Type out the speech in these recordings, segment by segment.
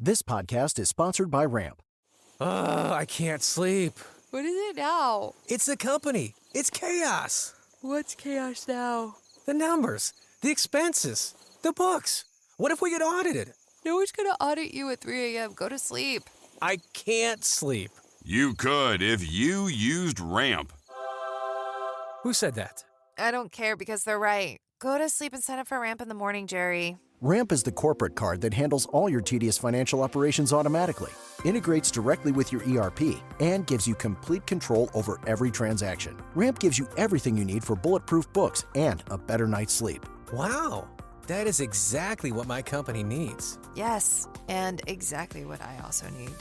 This podcast is sponsored by Ramp. I can't sleep. What is it now? It's the company. It's chaos. What's chaos now? The numbers, the expenses, the books. What if we get audited? No one's gonna audit you at 3 a.m. Go to sleep. I can't sleep. You could if you used Ramp. Who said that? I don't care because they're right. Go to sleep and sign up for Ramp in the morning, Jerry. Ramp is the corporate card that handles all your tedious financial operations automatically, integrates directly with your ERP, and gives you complete control over every transaction. Ramp gives you everything you need for bulletproof books and a better night's sleep. Wow, that is exactly what my company needs. Yes, and exactly what I also need.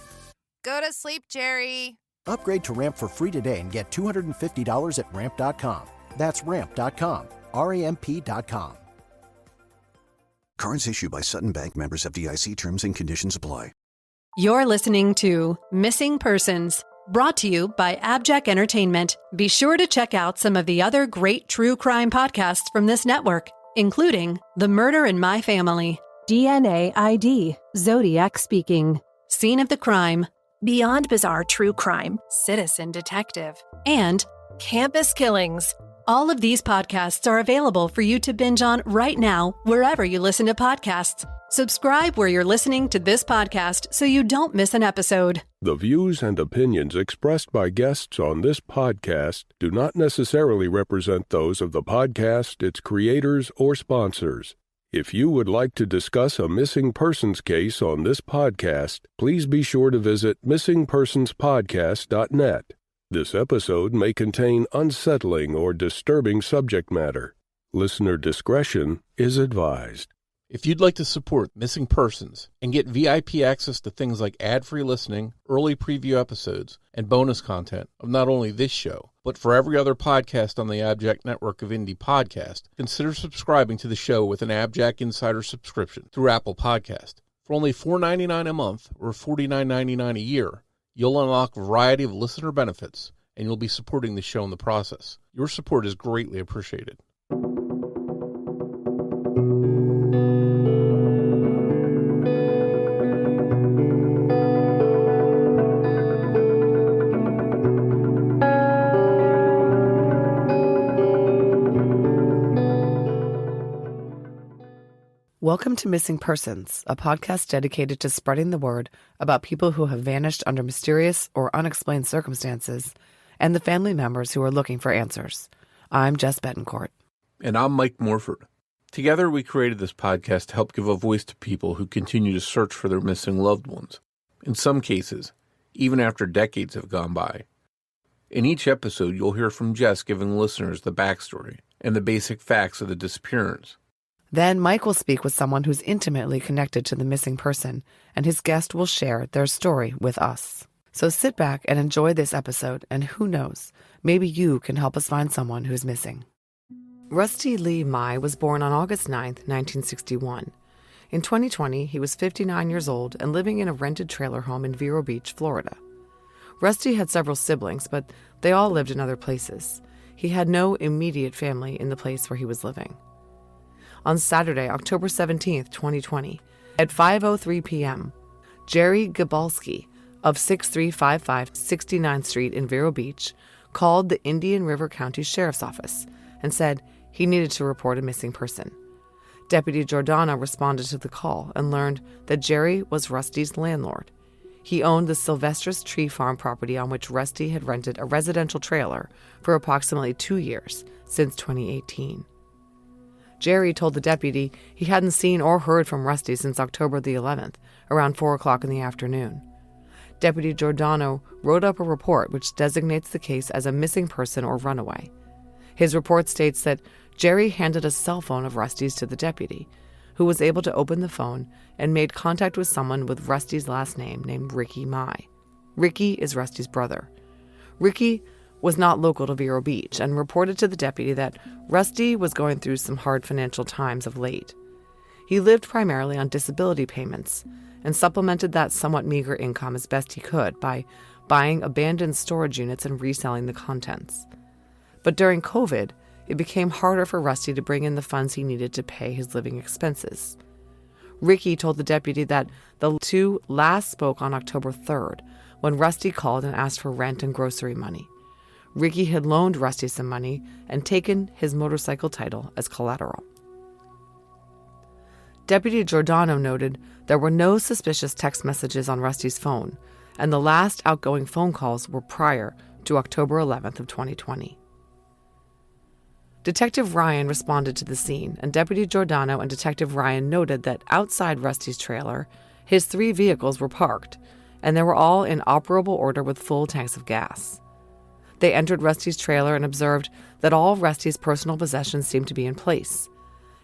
Go to sleep, Jerry. Upgrade to Ramp for free today and get $250 at ramp.com. That's ramp.com, ramp.com. Cards issued by Sutton Bank, members FDIC. Terms and conditions apply. You're listening to Missing Persons, brought to you by AbJack Entertainment. Be sure to check out some of the other great true crime podcasts from this network, including The Murder in My Family, DNA ID, Zodiac Speaking, Scene of the Crime, Beyond Bizarre True Crime, Citizen Detective, and Campus Killings. All of these podcasts are available for you to binge on right now, wherever you listen to podcasts. Subscribe where you're listening to this podcast so you don't miss an episode. The views and opinions expressed by guests on this podcast do not necessarily represent those of the podcast, its creators, or sponsors. If you would like to discuss a missing persons case on this podcast, please be sure to visit missingpersonspodcast.net. This episode may contain unsettling or disturbing subject matter. Listener discretion is advised. If you'd like to support Missing Persons and get VIP access to things like ad-free listening, early preview episodes, and bonus content of not only this show, but for every other podcast on the AbJack network of indie podcasts, consider subscribing to the show with an AbJack Insider subscription through Apple Podcast. For only $4.99 a month or $49.99 a year, you'll unlock a variety of listener benefits, and you'll be supporting the show in the process. Your support is greatly appreciated. Welcome to Missing Persons, a podcast dedicated to spreading the word about people who have vanished under mysterious or unexplained circumstances and the family members who are looking for answers. I'm Jess Betancourt. And I'm Mike Morford. Together, we created this podcast to help give a voice to people who continue to search for their missing loved ones. In some cases, even after decades have gone by. In each episode, you'll hear from Jess giving listeners the backstory and the basic facts of the disappearance. Then Mike will speak with someone who's intimately connected to the missing person, and his guest will share their story with us. So sit back and enjoy this episode, and who knows, maybe you can help us find someone who's missing. Rusty Lee Meye was born on August 9, 1961. In 2020, he was 59 years old and living in a rented trailer home in Vero Beach, Florida. Rusty had several siblings, but they all lived in other places. He had no immediate family in the place where he was living. On Saturday, October 17, 2020, at 5:03 p.m., Jerry Gabalski of 6355 69th Street in Vero Beach called the Indian River County Sheriff's Office and said he needed to report a missing person. Deputy Giordano responded to the call and learned that Jerry was Rusty's landlord. He owned the Sylvester's Tree Farm property on which Rusty had rented a residential trailer for approximately 2 years, since 2018. Jerry told the deputy he hadn't seen or heard from Rusty since October the 11th, around 4 o'clock in the afternoon. Deputy Giordano wrote up a report which designates the case as a missing person or runaway. His report states that Jerry handed a cell phone of Rusty's to the deputy, who was able to open the phone and made contact with someone with Rusty's last name named Ricky Meye. Ricky is Rusty's brother. Ricky was not local to Vero Beach and reported to the deputy that Rusty was going through some hard financial times of late. He lived primarily on disability payments and supplemented that somewhat meager income as best he could by buying abandoned storage units and reselling the contents. But during COVID, it became harder for Rusty to bring in the funds he needed to pay his living expenses. Ricky told the deputy that the two last spoke on October 3rd, when Rusty called and asked for rent and grocery money. Ricky had loaned Rusty some money and taken his motorcycle title as collateral. Deputy Giordano noted there were no suspicious text messages on Rusty's phone, and the last outgoing phone calls were prior to October 11th of 2020. Detective Ryan responded to the scene, and Deputy Giordano and Detective Ryan noted that outside Rusty's trailer, his 3 vehicles were parked, and they were all in operable order with full tanks of gas. They entered Rusty's trailer and observed that all Rusty's personal possessions seemed to be in place.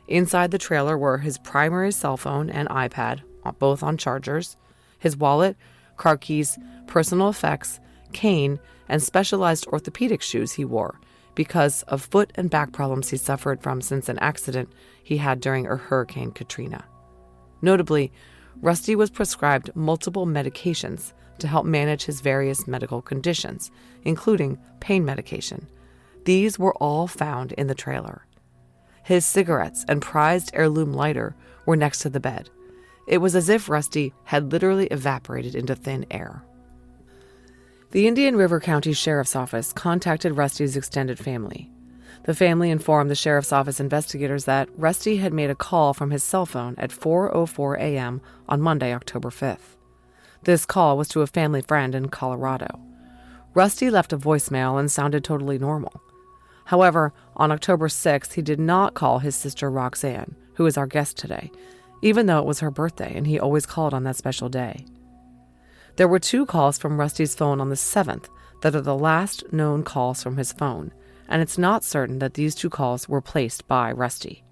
Inside the trailer were his primary cell phone and iPad, both on chargers, his wallet, car keys, personal effects, cane, and specialized orthopedic shoes he wore because of foot and back problems he suffered from since an accident he had during Hurricane Katrina. Notably, Rusty was prescribed multiple medications to help manage his various medical conditions, including pain medication. These were all found in the trailer. His cigarettes and prized heirloom lighter were next to the bed. It was as if Rusty had literally evaporated into thin air. The Indian River County Sheriff's Office contacted Rusty's extended family. The family informed the Sheriff's Office investigators that Rusty had made a call from his cell phone at 4:04 a.m. on Monday, October 5th. This call was to a family friend in Colorado. Rusty left a voicemail and sounded totally normal. However, on October 6th, he did not call his sister Roxanne, who is our guest today, even though it was her birthday and he always called on that special day. There were 2 calls from Rusty's phone on the 7th that are the last known calls from his phone, and it's not certain that these 2 calls were placed by Rusty.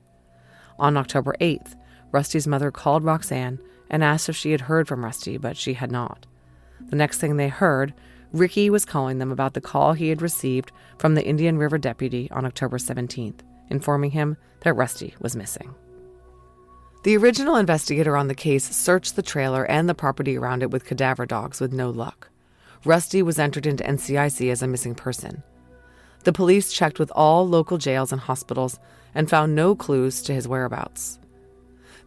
On October 8th, Rusty's mother called Roxanne and asked if she had heard from Rusty, but she had not. The next thing they heard, Ricky was calling them about the call he had received from the Indian River deputy on October 17th, informing him that Rusty was missing. The original investigator on the case searched the trailer and the property around it with cadaver dogs with no luck. Rusty was entered into NCIC as a missing person. The police checked with all local jails and hospitals and found no clues to his whereabouts.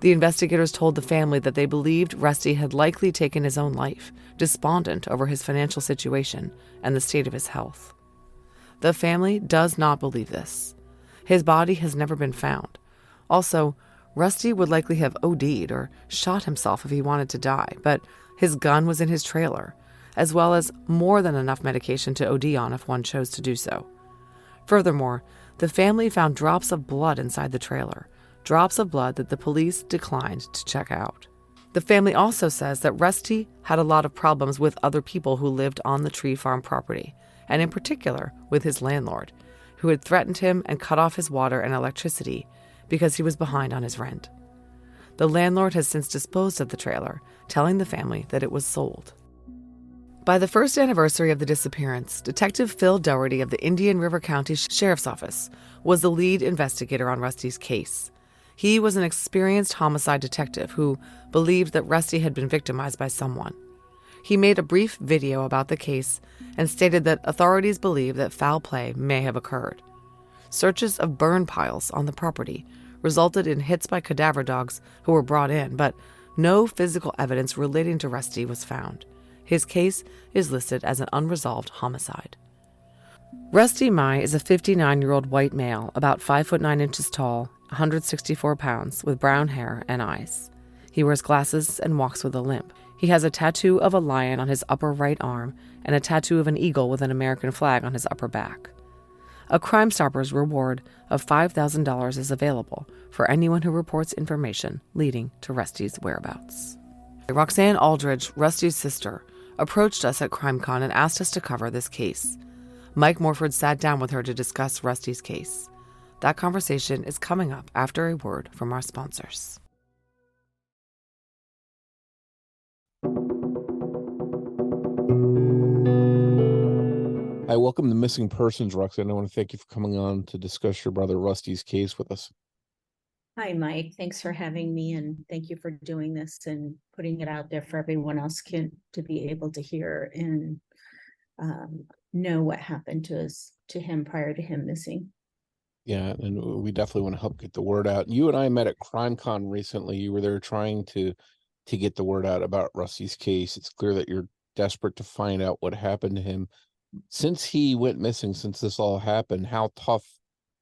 The investigators told the family that they believed Rusty had likely taken his own life, despondent over his financial situation and the state of his health. The family does not believe this. His body has never been found. Also, Rusty would likely have OD'd or shot himself if he wanted to die, but his gun was in his trailer, as well as more than enough medication to OD on if one chose to do so. Furthermore, the family found drops of blood inside the trailer, drops of blood that the police declined to check out. The family also says that Rusty had a lot of problems with other people who lived on the Tree Farm property, and in particular with his landlord, who had threatened him and cut off his water and electricity because he was behind on his rent. The landlord has since disposed of the trailer, telling the family that it was sold. By the first anniversary of the disappearance, Detective Phil Dougherty of the Indian River County Sheriff's Office was the lead investigator on Rusty's case. He was an experienced homicide detective who believed that Rusty had been victimized by someone. He made a brief video about the case and stated that authorities believe that foul play may have occurred. Searches of burn piles on the property resulted in hits by cadaver dogs who were brought in, but no physical evidence relating to Rusty was found. His case is listed as an unresolved homicide. Rusty Meye is a 59-year-old white male, about 5'9" tall, 164 pounds, with brown hair and eyes. He wears glasses and walks with a limp. He has a tattoo of a lion on his upper right arm and a tattoo of an eagle with an American flag on his upper back. A Crime Stoppers reward of $5,000 is available for anyone who reports information leading to Rusty's whereabouts. Roxanne Aldridge, Rusty's sister, approached us at CrimeCon and asked us to cover this case. Mike Morford sat down with her to discuss Rusty's case. That conversation is coming up after a word from our sponsors. Hi, welcome to Missing Persons, Roxanne. I want to thank you for coming on to discuss your brother Rusty's case with us. Hi, Mike. Thanks for having me, and thank you for doing this and putting it out there for everyone else to be able to hear and know what happened to him prior to him missing. Yeah, and we definitely want to help get the word out. You and I met at CrimeCon recently. You were there trying to get the word out about Rusty's case. It's clear that you're desperate to find out what happened to him. Since he went missing, since this all happened, how tough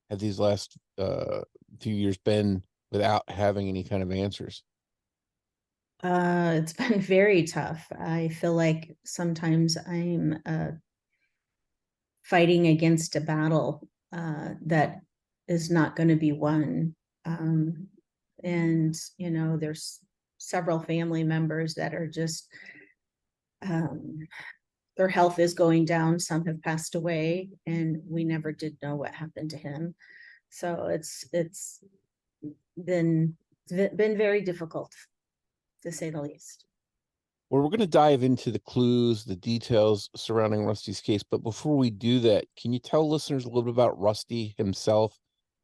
have these last few years been without having any kind of answers? It's been very tough. I feel like sometimes I'm fighting against a battle that is not going to be won. And, there's several family members that are just, their health is going down. Some have passed away, and we never did know what happened to him. So it's been very difficult, to say the least. Well, we're going to dive into the clues, the details surrounding Rusty's case. But before we do that, can you tell listeners a little bit about Rusty himself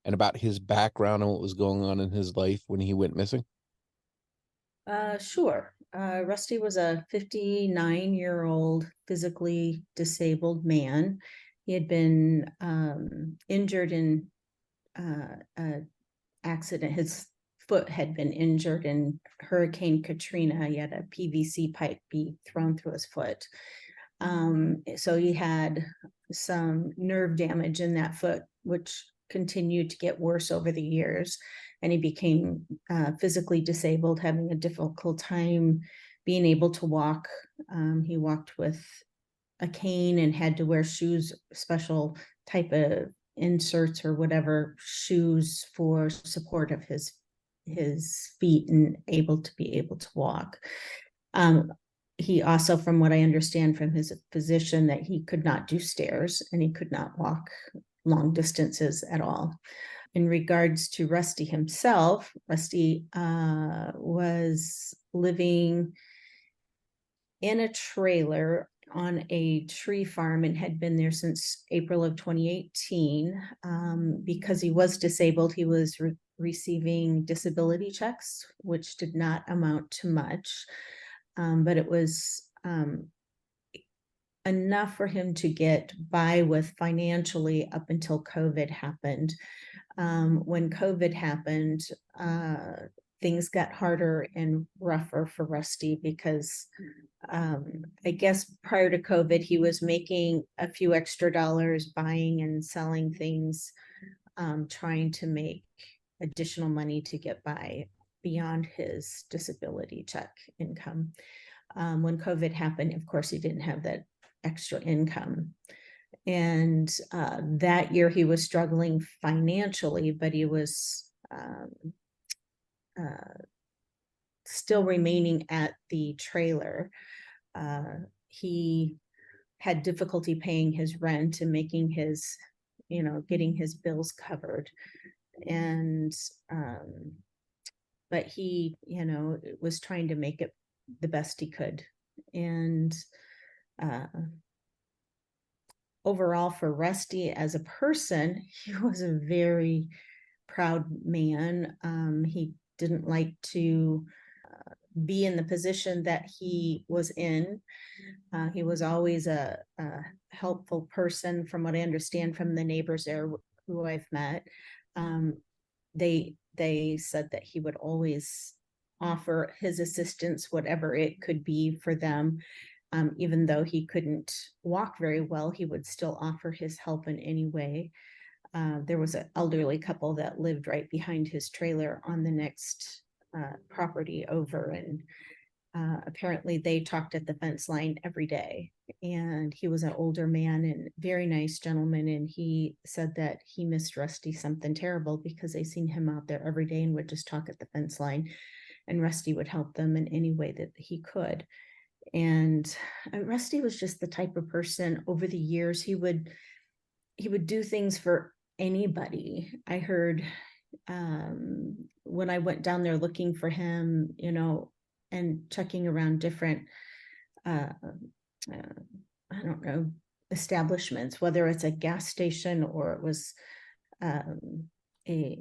and about his background and what was going on in his life when he went missing? Sure. Rusty was a 59-year-old physically disabled man. He had been injured in an accident. His foot had been injured in Hurricane Katrina. He had a PVC pipe be thrown through his foot. So he had some nerve damage in that foot, which continued to get worse over the years. And he became physically disabled, having a difficult time being able to walk. He walked with a cane and had to wear shoes, special type of inserts or whatever shoes for support of his feet and able to walk. He also, from what I understand from his physician, that he could not do stairs and he could not walk long distances at all. In regards to Rusty himself, Rusty was living in a trailer on a tree farm and had been there since April of 2018. Because he was disabled, he was receiving disability checks, which did not amount to much, but it was enough for him to get by with financially up until COVID happened. When COVID happened, things got harder and rougher for Rusty because I guess prior to COVID, he was making a few extra dollars buying and selling things, trying to make additional money to get by beyond his disability check income. When COVID happened, of course, he didn't have that extra income. And that year he was struggling financially, but he was still remaining at the trailer. He had difficulty paying his rent and making his, getting his bills covered. And, but he, was trying to make it the best he could. And overall for Rusty as a person, he was a very proud man. He didn't like to be in the position that he was in. He was always a helpful person, from what I understand from the neighbors there who I've met. They said that he would always offer his assistance, whatever it could be for them. Even though he couldn't walk very well, he would still offer his help in any way. There was an elderly couple that lived right behind his trailer on the next property over, and apparently they talked at the fence line every day. And he was an older man and very nice gentleman, and he said that he missed Rusty something terrible because they seen him out there every day and would just talk at the fence line, and Rusty would help them in any way that he could. And Rusty was just the type of person, over the years, he would do things for anybody. I heard when I went down there looking for him, and checking around different, I don't know, establishments, whether it's a gas station or it was a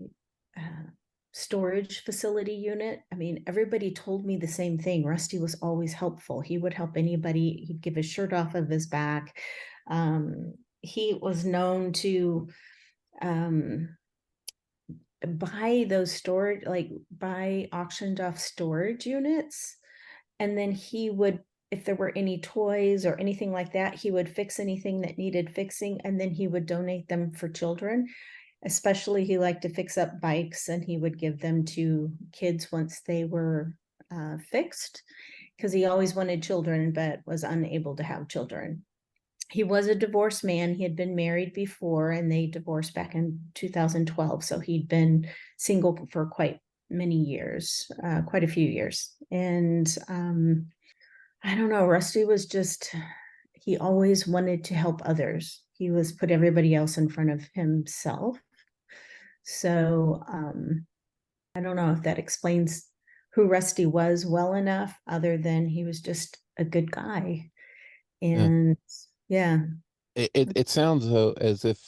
storage facility unit. I mean, everybody told me the same thing. Rusty was always helpful. He would help anybody. He'd give his shirt off of his back. He was known to buy those storage, like buy auctioned off storage units. And then he would, if there were any toys or anything like that, he would fix anything that needed fixing, and then he would donate them for children. Especially he liked to fix up bikes, and he would give them to kids once they were fixed, because he always wanted children but was unable to have children. He was a divorced man. He had been married before, and they divorced back in 2012. So he'd been single for quite many years, quite a few years. And I don't know, Rusty was just, he always wanted to help others. He was put everybody else in front of himself. So I don't know if that explains who Rusty was well enough, other than he was just a good guy. And yeah. It sounds though as if,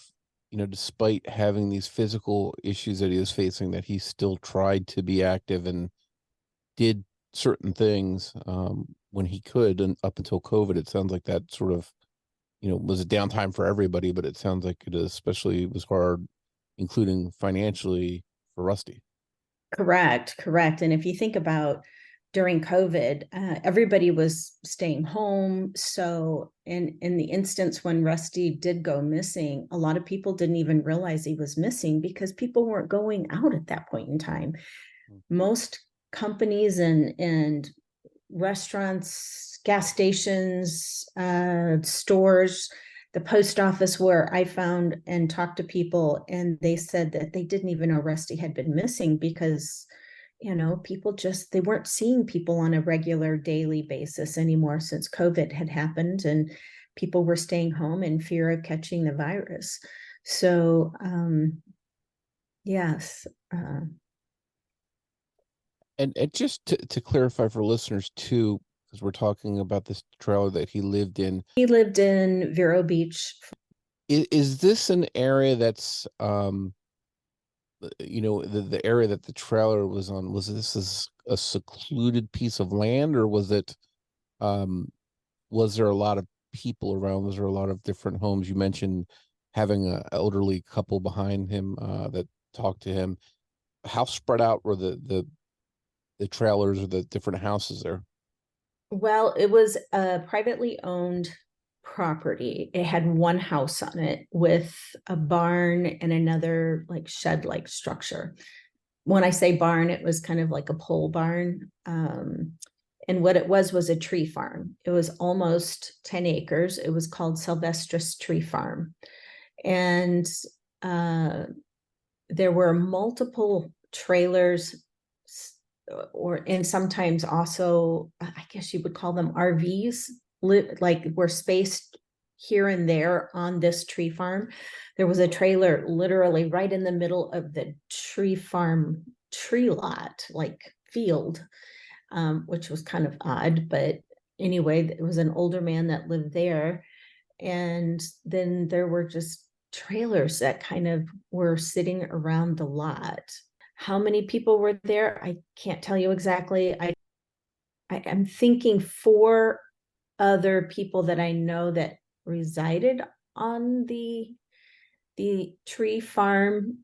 despite having these physical issues that he was facing, that he still tried to be active and did certain things when he could, and up until COVID. It sounds like that sort of, was a downtime for everybody, but it sounds like it especially was hard, including financially, for Rusty. Correct. And if you think about during COVID, everybody was staying home. So in the instance when Rusty did go missing, a lot of people didn't even realize he was missing because people weren't going out at that point in time. Most companies and restaurants, gas stations, stores, the post office, where I found and talked to people, and they said that they didn't even know Rusty had been missing because, people just, they weren't seeing people on a regular daily basis anymore since COVID had happened, and people were staying home in fear of catching the virus. So, yes. And just to clarify for listeners too, because we're talking about this trailer that he lived in. He lived in Vero Beach. Is this an area that's, the area that the trailer was on, was this a secluded piece of land, or was it, was there a lot of people around? Was there a lot of different homes? You mentioned having an elderly couple behind him that talked to him. How spread out were the trailers or the different houses there? Well, it was a privately owned property. It had one house on it with a barn and another like shed-like structure. When I say barn, it was kind of like a pole barn. And what it was a tree farm. It was almost 10 acres. It was called Sylvestris Tree Farm. And there were multiple trailers, and sometimes also, I guess you would call them RVs, like were spaced here and there on this tree farm. There was a trailer literally right in the middle of the tree farm tree lot, like field, which was kind of odd. But anyway, it was an older man that lived there. And then there were just trailers that kind of were sitting around the lot. How many people were there? I can't tell you exactly. I am thinking 4 other people that I know that resided on the tree farm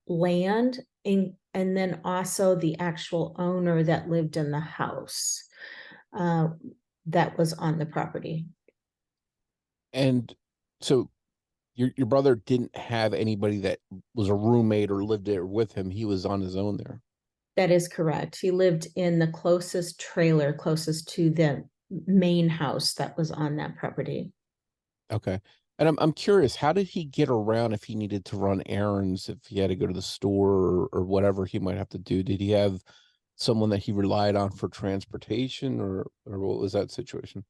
land, and then also the actual owner that lived in the house that was on the property. And so your brother didn't have anybody that was a roommate or lived there with him. He was on his own there. That is correct. He lived in the closest trailer, closest to the main house that was on that property. Okay. And I'm curious, how did he get around if he needed to run errands, if he had to go to the store or whatever he might have to do? Did he have someone that he relied on for transportation, or what was that situation?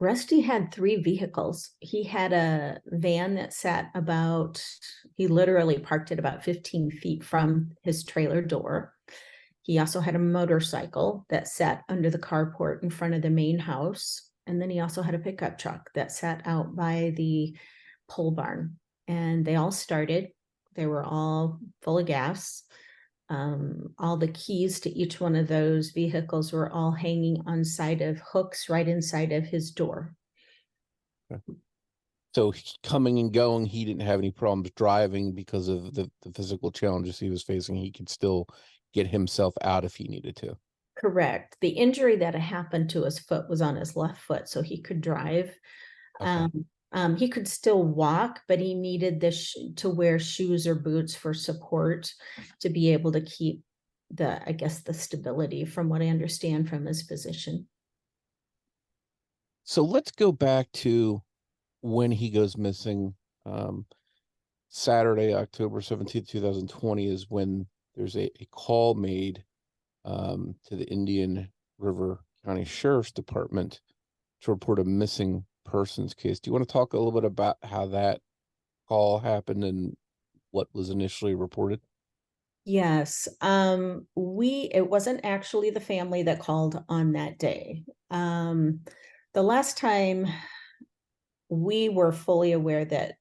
Rusty had 3 vehicles. He had a van that sat he literally parked it about 15 feet from his trailer door. He also had a motorcycle that sat under the carport in front of the main house. And then he also had a pickup truck that sat out by the pole barn. And they all started. They were all full of gas. All the keys to each one of those vehicles were all hanging on side of hooks right inside of his door. Okay. So coming and going, he didn't have any problems driving because of the physical challenges he was facing. He could still get himself out if he needed to. Correct. The injury that happened to his foot was on his left foot, so he could drive. Okay. He could still walk, but he needed to wear shoes or boots for support to be able to keep the stability, from what I understand from his physician. So let's go back to when he goes missing. Saturday, October 17th, 2020 is when there's a call made to the Indian River County Sheriff's Department to report a missing persons case. Do you want to talk a little bit about how that call happened and what was initially reported? Yes. It wasn't actually the family that called on that day. The last time we were fully aware that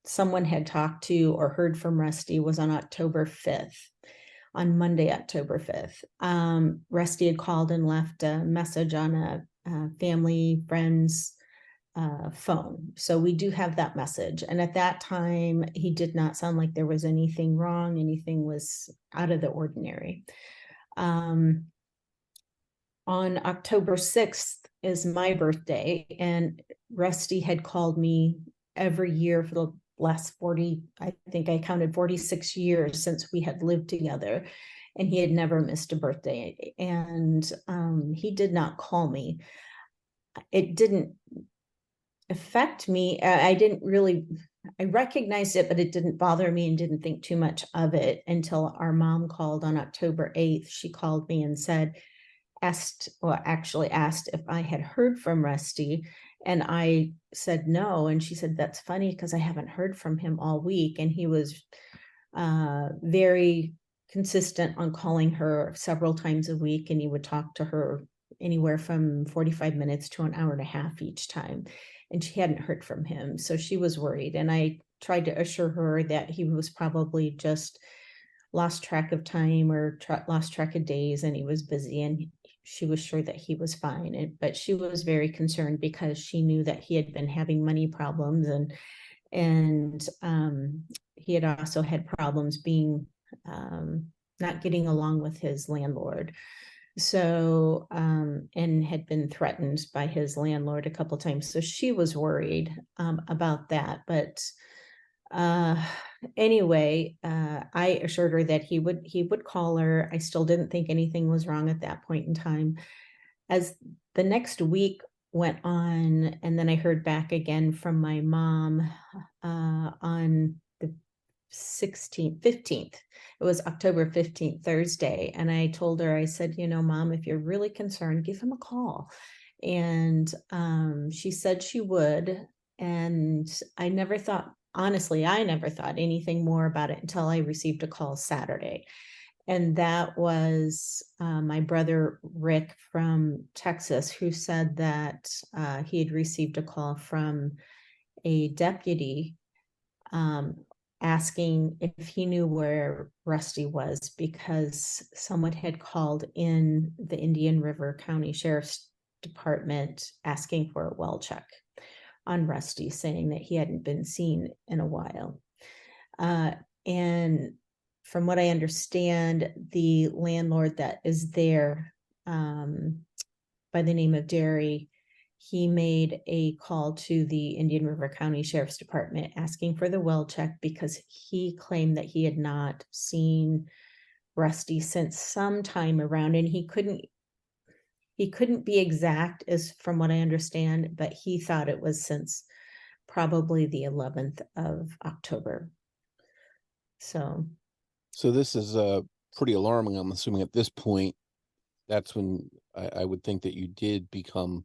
someone had talked to or heard from Rusty was on October 5th. On Monday, October 5th. Rusty had called and left a message on a family friend's phone. So we do have that message. And at that time, he did not sound like there was anything wrong. Anything was out of the ordinary. On October 6th is my birthday, and Rusty had called me every year for the last 40, I think I counted 46 years since we had lived together, and he had never missed a birthday. And he did not call me. It didn't affect me. I recognized it, but it didn't bother me and didn't think too much of it until our mom called on October 8th. She called me and asked if I had heard from Rusty. And I said no. And she said, that's funny because I haven't heard from him all week. And he was very consistent on calling her several times a week. And he would talk to her anywhere from 45 minutes to an hour and a half each time. And she hadn't heard from him. So she was worried. And I tried to assure her that he was probably just lost track of time or lost track of days, and he was busy, and she was sure that he was fine. But she was very concerned because she knew that he had been having money problems, and he had also had problems being not getting along with his landlord. So and had been threatened by his landlord a couple times. So she was worried about that. But anyway, I assured her that he would call her. I still didn't think anything was wrong at that point in time. As the next week went on, and then I heard back again from my mom on the 15th. It was October 15th, Thursday. And I told her, I said, Mom, if you're really concerned, give him a call. And she said she would. And I never thought anything more about it until I received a call Saturday. And that was my brother, Rick, from Texas, who said that he had received a call from a deputy asking if he knew where Rusty was, because someone had called in the Indian River County Sheriff's Department asking for a well check on Rusty, saying that he hadn't been seen in a while. And from what I understand, the landlord that is there by the name of Derry, he made a call to the Indian River County Sheriff's Department asking for the well check because he claimed that he had not seen Rusty since some time around, and he couldn't be exact as from what I understand, but he thought it was since probably the 11th of October. So this is pretty alarming. I'm assuming at this point, that's when I would think that you did become,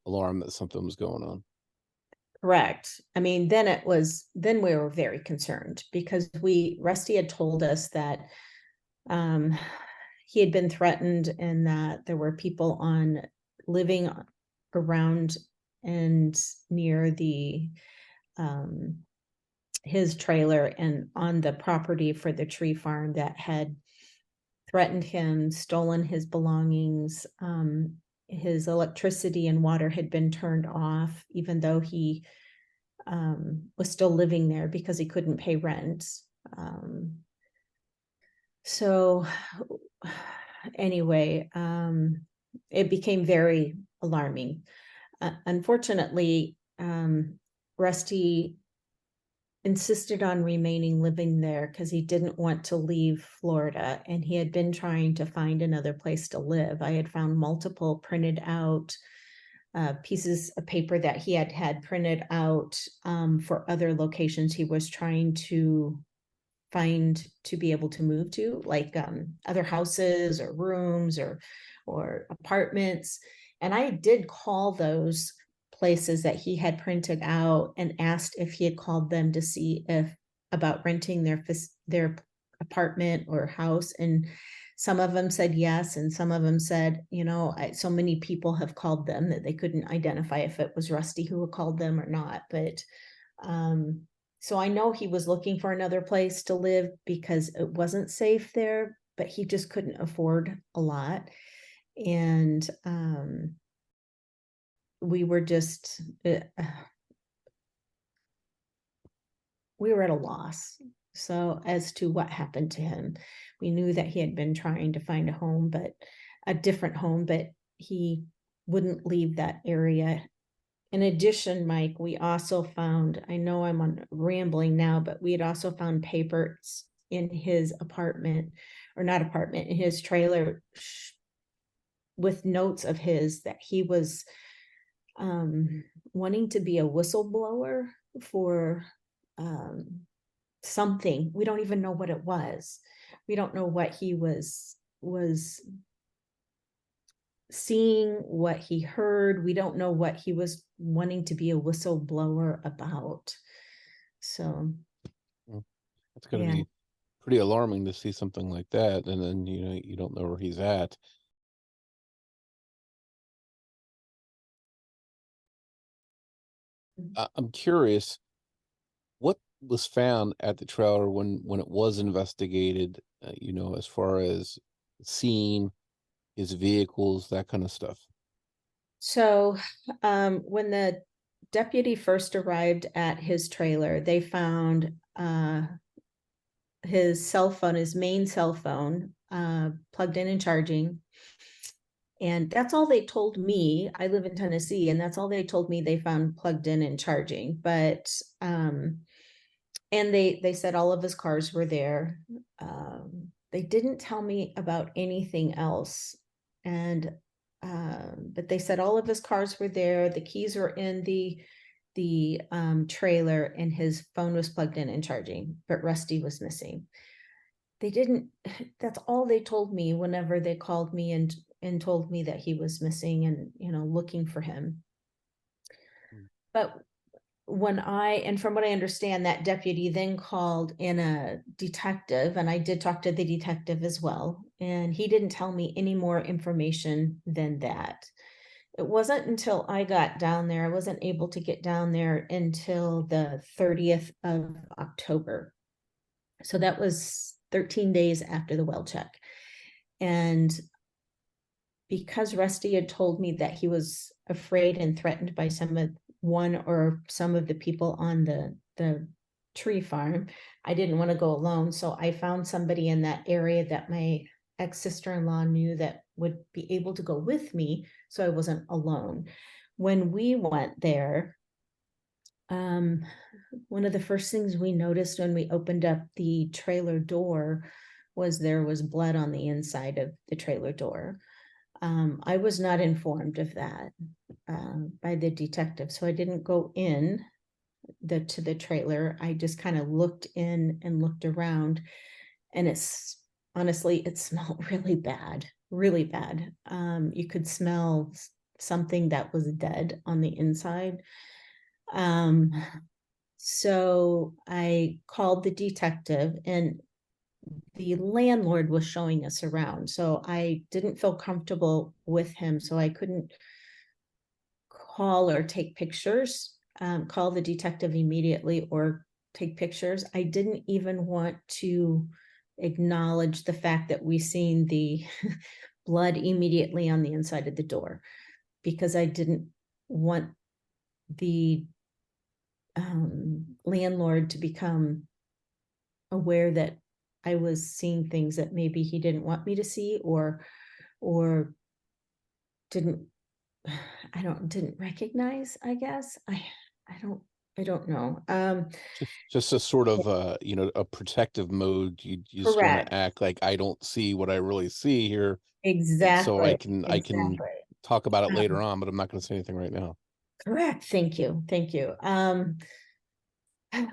alarmed that something was going on. Correct. I mean, then we were very concerned because Rusty had told us that he had been threatened and that there were people living around and near his trailer and on the property for the tree farm that had threatened him, stolen his belongings, his electricity and water had been turned off, even though he was still living there because he couldn't pay rent. So anyway, it became very alarming. Unfortunately, Rusty insisted on remaining living there because he didn't want to leave Florida, and he had been trying to find another place to live. I had found multiple printed out pieces of paper that he had printed out for other locations he was trying to find to be able to move to, like other houses or rooms or apartments. And I did call those places that he had printed out and asked if he had called them to see if about renting their apartment or house. And some of them said yes, and some of them said, so many people have called them that they couldn't identify if it was Rusty who had called them or not. But so I know he was looking for another place to live because it wasn't safe there, but he just couldn't afford a lot. And we were just, we were at a loss. So as to what happened to him, we knew that he had been trying to find a different home, but he wouldn't leave that area. In addition, Mike, we also found, I know I'm rambling now, but we had also found papers in his apartment, or not apartment, in his trailer with notes of his that he was wanting to be a whistleblower for something. We don't even know what it was. We don't know what he was seeing, what he heard. We don't know what he was wanting to be a whistleblower about. So it's going to be pretty alarming to see something like that, and then you don't know where he's at. I'm curious, what was found at the trailer when it was investigated, as far as seeing his vehicles, that kind of stuff? So when the deputy first arrived at his trailer, they found his cell phone, his main cell phone, plugged in and charging. And that's all they told me. I live in Tennessee, and that's all they told me they found plugged in and charging. But and they said all of his cars were there. They didn't tell me about anything else. And but they said all of his cars were there. The keys were in the trailer, and his phone was plugged in and charging, but Rusty was missing. That's all they told me whenever they called me and told me that he was missing and looking for him. But from what I understand, that deputy then called in a detective, and I did talk to the detective as well, and he didn't tell me any more information than that. It wasn't until I got down there, I wasn't able to get down there until the 30th of October. So that was 13 days after the well check. And because Rusty had told me that he was afraid and threatened by one or some of the people on the tree farm, I didn't want to go alone. So I found somebody in that area that my ex-sister-in-law knew that would be able to go with me, so I wasn't alone. When we went there, one of the first things we noticed when we opened up the trailer door was there was blood on the inside of the trailer door. I was not informed of that by the detective, so I didn't go in to the trailer. I just kind of looked in and looked around, and it smelled really bad, really bad. You could smell something that was dead on the inside. So I called the detective, and the landlord was showing us around. So I didn't feel comfortable with him, so I couldn't call or take pictures, call the detective immediately or take pictures. I didn't even want to acknowledge the fact that we seen the blood immediately on the inside of the door. because I didn't want the landlord to become aware that I was seeing things that maybe he didn't want me to see, or didn't recognize, I guess. I don't know. Just a sort of a protective mode. You just want to Correct. act like I don't see what I really see here, so I Exactly. can talk about it later on, but I'm not going to say anything right now. Correct. Thank you.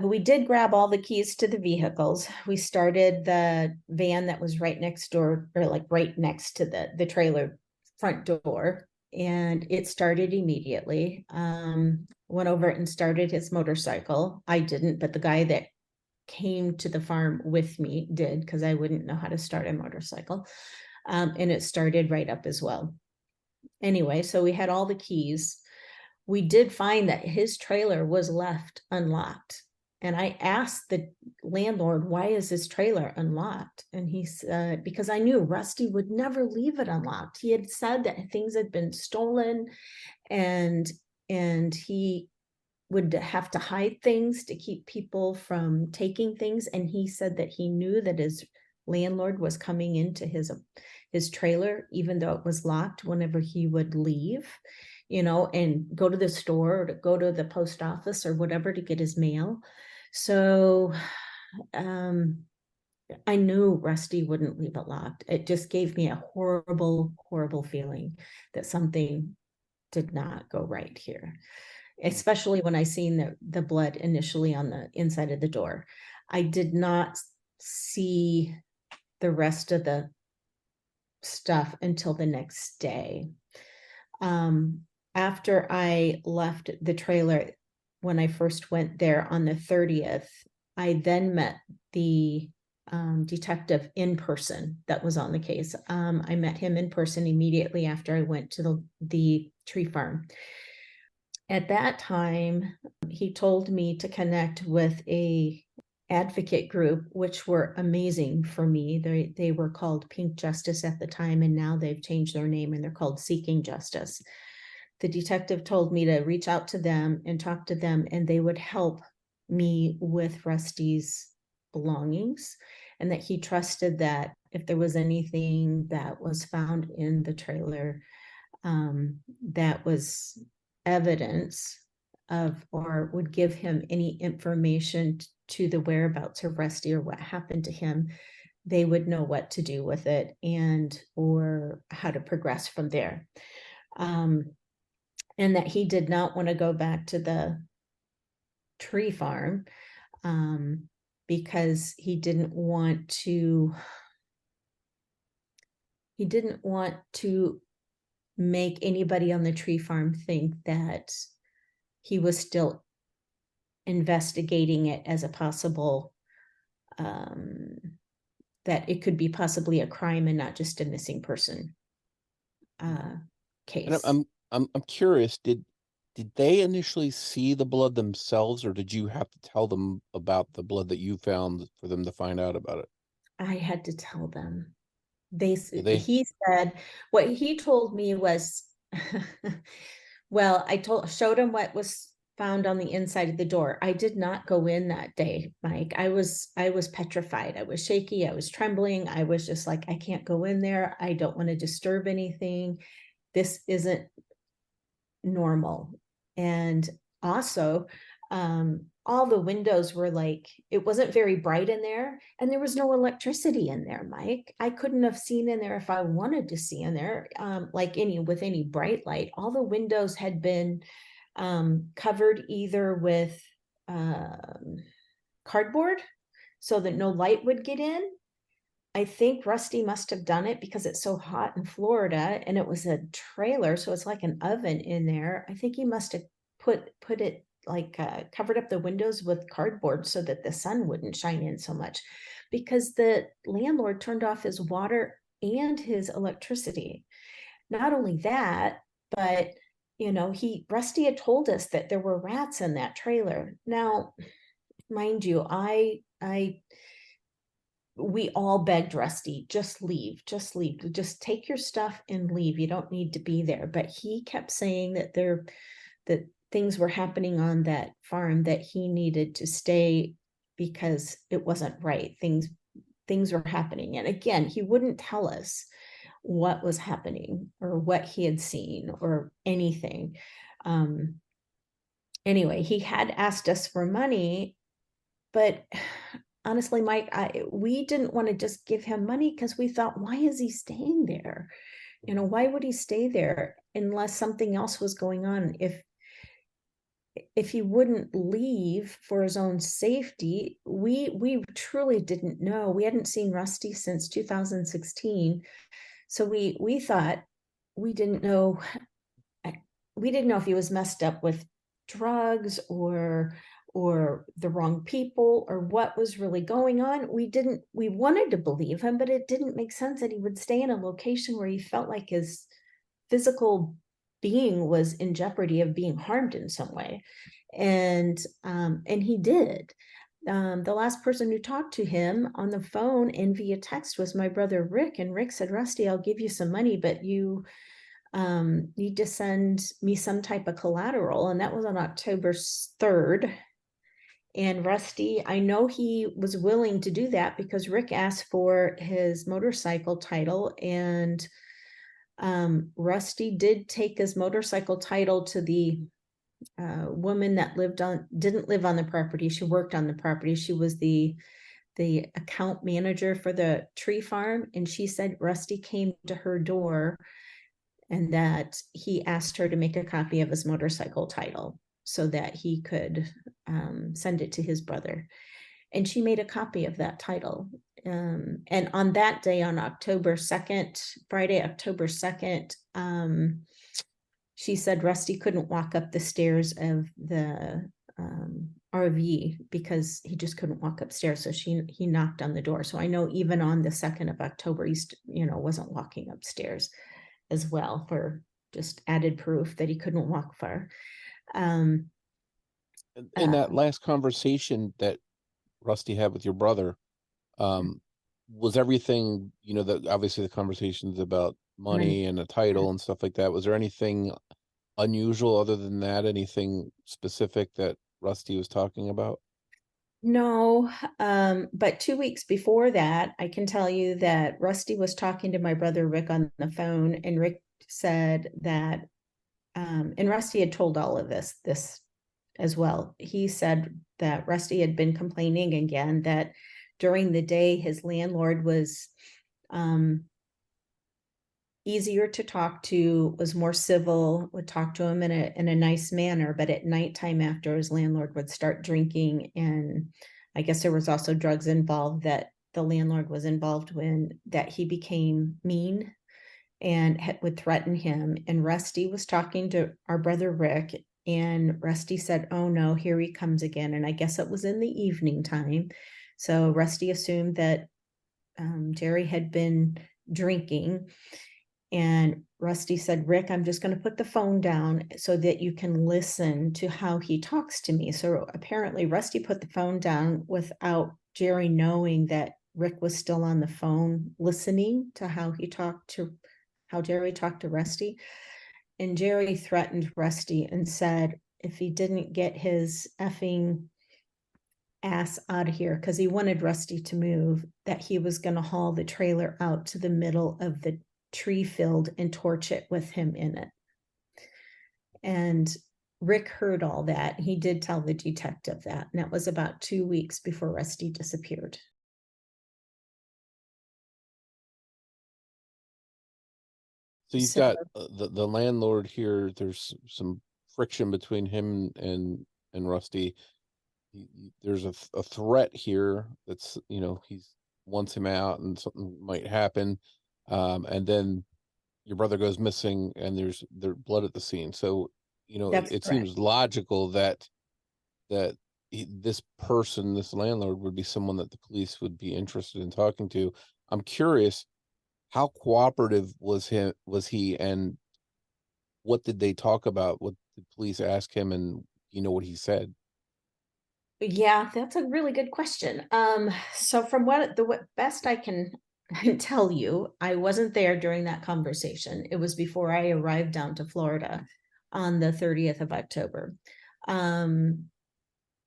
We did grab all the keys to the vehicles. We started the van that was right next door, or like right next to the trailer front door, and it started immediately. Went over and started his motorcycle. I didn't, but the guy that came to the farm with me did, because I wouldn't know how to start a motorcycle. And it started right up as well. Anyway, so we had all the keys. We did find that his trailer was left unlocked. And I asked the landlord, why is this trailer unlocked? And he said, because I knew Rusty would never leave it unlocked. He had said that things had been stolen, and he would have to hide things to keep people from taking things. And he said that he knew that his landlord was coming into his trailer, even though it was locked, whenever he would leave, and go to the store, or to go to the post office or whatever to get his mail. So I knew Rusty wouldn't leave it locked. It just gave me a horrible, horrible feeling that something did not go right here, especially when I seen the blood initially on the inside of the door. I did not see the rest of the stuff until the next day. After I left the trailer, when I first went there on the 30th, I then met the detective in person that was on the case. I met him in person immediately after I went to the tree farm. At that time, he told me to connect with a advocate group, which were amazing for me. They were called Pink Justice at the time, and now they've changed their name and they're called Seeking Justice. The detective told me to reach out to them and talk to them, and they would help me with Rusty's belongings, and that he trusted that if there was anything that was found in the trailer that was evidence of, or would give him any information to the whereabouts of Rusty or what happened to him, they would know what to do with it or how to progress from there. And that he did not want to go back to the tree farm because he didn't want to make anybody on the tree farm think that he was still investigating it as a possible, that it could be possibly a crime and not just a missing person case. And I'm curious, did they initially see the blood themselves, or did you have to tell them about the blood that you found for them to find out about it? I had to tell them. He said, what he told me was, well, showed him what was found on the inside of the door. I did not go in that day, Mike. I was petrified. I was shaky. I was trembling. I was just like, I can't go in there. I don't want to disturb anything. This isn't normal. And also, all the windows were like, it wasn't very bright in there, and there was no electricity in there, Mike. I couldn't have seen in there if I wanted to see in there, with any bright light. All the windows had been covered either with cardboard so that no light would get in. I think Rusty must have done it because it's so hot in Florida, and it was a trailer, so it's like an oven in there. I think he must have put it like covered up the windows with cardboard so that the sun wouldn't shine in so much, because the landlord turned off his water and his electricity. Not only that, but Rusty had told us that there were rats in that trailer. Now, mind you, I we all begged Rusty, just leave, just take your stuff and leave. You don't need to be there. But he kept saying that that things were happening on that farm, that he needed to stay because it wasn't right. Things were happening. And again, he wouldn't tell us what was happening or what he had seen or anything. Anyway, he had asked us for money, but honestly, Mike, we didn't want to just give him money because we thought, why is he staying there? Why would he stay there unless something else was going on? If he wouldn't leave for his own safety, we truly didn't know. We hadn't seen Rusty since 2016. So we thought, we didn't know if he was messed up with drugs or the wrong people or what was really going on. We wanted to believe him, but it didn't make sense that he would stay in a location where he felt like his physical being was in jeopardy of being harmed in some way. And he did. The last person who talked to him on the phone and via text was my brother Rick, and Rick said, Rusty, I'll give you some money, but you need to send me some type of collateral. And that was on October 3rd. And Rusty, I know he was willing to do that because Rick asked for his motorcycle title, and Rusty did take his motorcycle title to the woman that didn't live on the property. She worked on the property. She was the account manager for the tree farm. And she said Rusty came to her door and that he asked her to make a copy of his motorcycle title so that he could send it to his brother. And she made a copy of that title. And on that day, on October 2nd, Friday, October 2nd, she said Rusty couldn't walk up the stairs of the RV because he just couldn't walk upstairs. So he knocked on the door. So I know even on the 2nd of October, he wasn't walking upstairs as well, for just added proof that he couldn't walk far. In that last conversation that Rusty had with your brother, was everything, that obviously the conversations about money and a title and stuff like that, was there anything unusual other than that? Anything specific that Rusty was talking about? No, but 2 weeks before that, I can tell you that Rusty was talking to my brother Rick on the phone, and Rick said that, and Rusty had told all of this as well. He said that Rusty had been complaining again that during the day his landlord was easier to talk to, was more civil, would talk to him in a nice manner, but at nighttime after, his landlord would start drinking, and I guess there was also drugs involved that the landlord was involved in, that he became mean and would threaten him. And Rusty was talking to our brother Rick, and Rusty said, oh no, here he comes again. And I guess it was in the evening time. So Rusty assumed that Jerry had been drinking. And Rusty said, Rick, I'm just going to put the phone down so that you can listen to how he talks to me. So apparently Rusty put the phone down without Jerry knowing that Rick was still on the phone listening to how Jerry talked to Rusty. And Jerry threatened Rusty and said if he didn't get his effing ass out of here, because he wanted Rusty to move, that he was going to haul the trailer out to the middle of the tree field and torch it with him in it. And Rick heard all that. He did tell the detective that, and that was about 2 weeks before Rusty disappeared. So you've got the landlord here. There's some friction between him and Rusty. There's a threat here that's, he wants him out and something might happen. And then your brother goes missing and there's blood at the scene. So, it seems logical that this person, this landlord, would be someone that the police would be interested in talking to. I'm curious, how cooperative was he, and what did they talk about? What did the police ask him, and what he said? Yeah, that's a really good question. So from what best I can tell you, I wasn't there during that conversation. It was before I arrived down to Florida on the 30th of October. Um,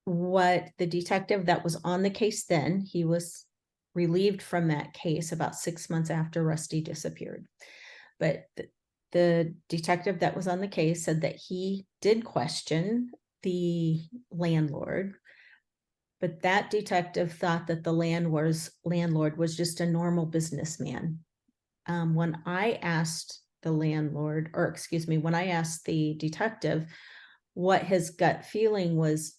what the detective that was on the case then, he was relieved from that case about 6 months after Rusty disappeared. But the detective that was on the case said that he did question the landlord, but that detective thought that the landlord was just a normal businessman. When I asked the landlord, or excuse me, when I asked the detective what his gut feeling was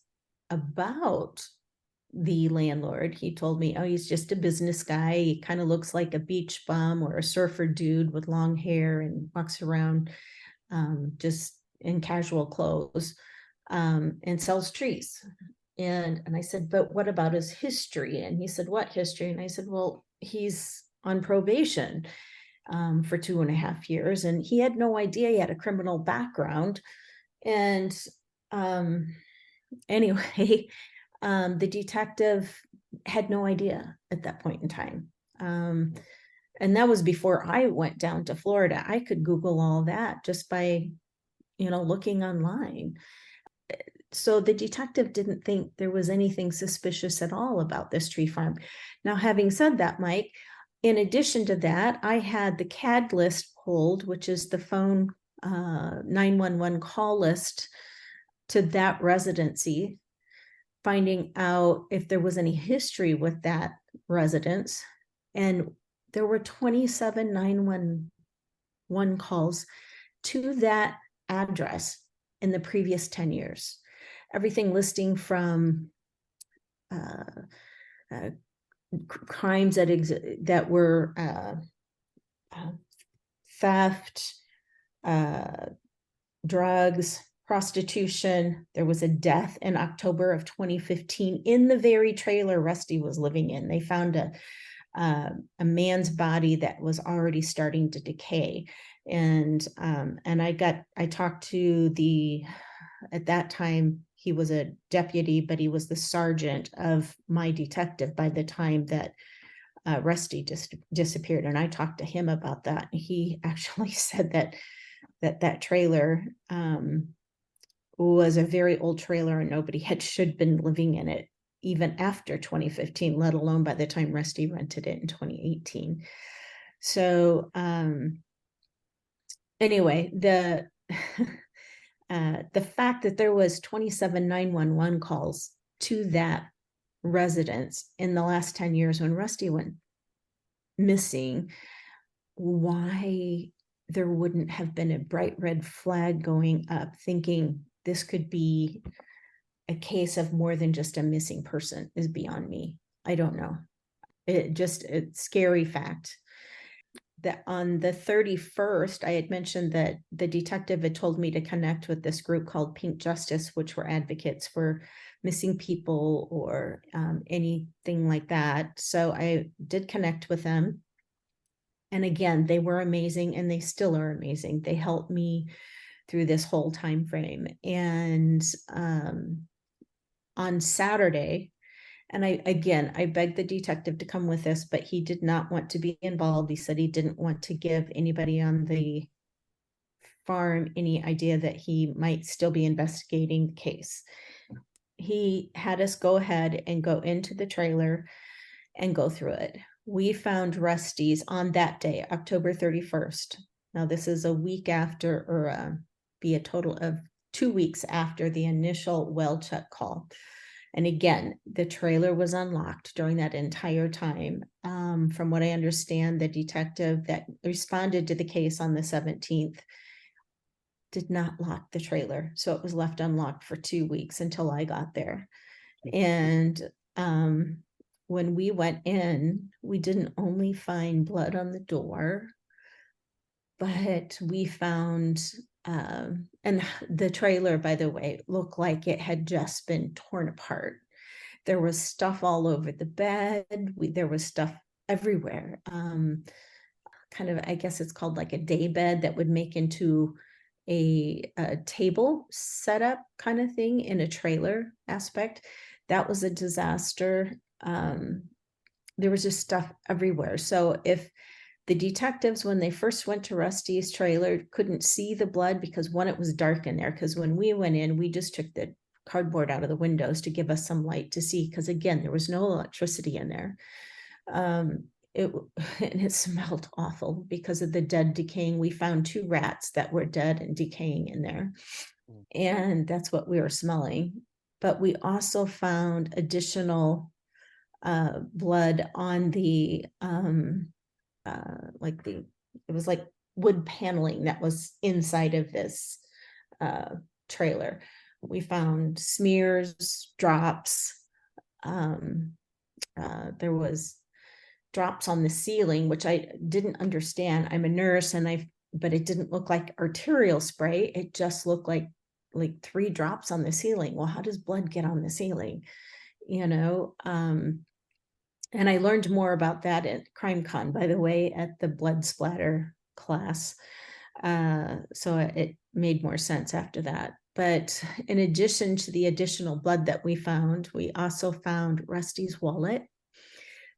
about the landlord, he told me, oh, he's just a business guy. He kind of looks like a beach bum or a surfer dude with long hair and walks around just in casual clothes, and sells trees. And I said, but what about his history? And he said, what history? And I said, well, he's on probation for 2.5 years, and he had no idea he had a criminal background. And anyway, the detective had no idea at that point in time. And that was before I went down to Florida. I could Google all that just by, looking online. So the detective didn't think there was anything suspicious at all about this tree farm. Now, having said that, Mike, in addition to that, I had the CAD list pulled, which is the phone 911 call list to that residency, finding out if there was any history with that residence. And there were 27 911 calls to that address in the previous 10 years. Everything listing from crimes that were theft, drugs, prostitution. There was a death in October of 2015 in the very trailer Rusty was living in. They found a man's body that was already starting to decay. And I talked to at that time, he was a deputy, but he was the sergeant of my detective by the time that Rusty just disappeared. And I talked to him about that. He actually said that trailer was a very old trailer and nobody should been living in it even after 2015, let alone by the time Rusty rented it in 2018. So anyway, the fact that there was 27 911 calls to that residence in the last 10 years when Rusty went missing, why there wouldn't have been a bright red flag going up thinking this could be a case of more than just a missing person is beyond me. I don't know. It's a scary fact. That on the 31st, I had mentioned that the detective had told me to connect with this group called Pink Justice, which were advocates for missing people or anything like that. So I did connect with them. And again, they were amazing and they still are amazing. They helped me through this whole time frame. And on Saturday, and I begged the detective to come with us, but he did not want to be involved. He said he didn't want to give anybody on the farm any idea that he might still be investigating the case. He had us go ahead and go into the trailer and go through it. We found Rusty's on that day, October 31st. Now, this is a week after, or be a total of 2 weeks after the initial well check call. And again, the trailer was unlocked during that entire time. From what I understand, the detective that responded to the case on the 17th did not lock the trailer. So it was left unlocked for 2 weeks until I got there. And when we went in, we didn't only find blood on the door, but we found, and the trailer, by the way, looked like it had just been torn apart. There was stuff all over the bed. There was stuff everywhere. Kind of, I guess it's called like a day bed that would make into a table setup kind of thing in a trailer aspect. That was a disaster. There was just stuff everywhere. So if the detectives, when they first went to Rusty's trailer, couldn't see the blood because one, it was dark in there. Because when we went in, we just took the cardboard out of the windows to give us some light to see. Because again, there was no electricity in there. And it smelled awful because of the dead decaying. We found 2 rats that were dead and decaying in there. And that's what we were smelling. But we also found additional blood on the it was like wood paneling that was inside of this trailer. We found smears, drops. There was drops on the ceiling, which I didn't understand. I'm a nurse, but it didn't look like arterial spray. It just looked like 3 drops on the ceiling. Well, how does blood get on the ceiling? And I learned more about that at CrimeCon, by the way, at the blood splatter class. So it made more sense after that. But in addition to the additional blood that we found, we also found Rusty's wallet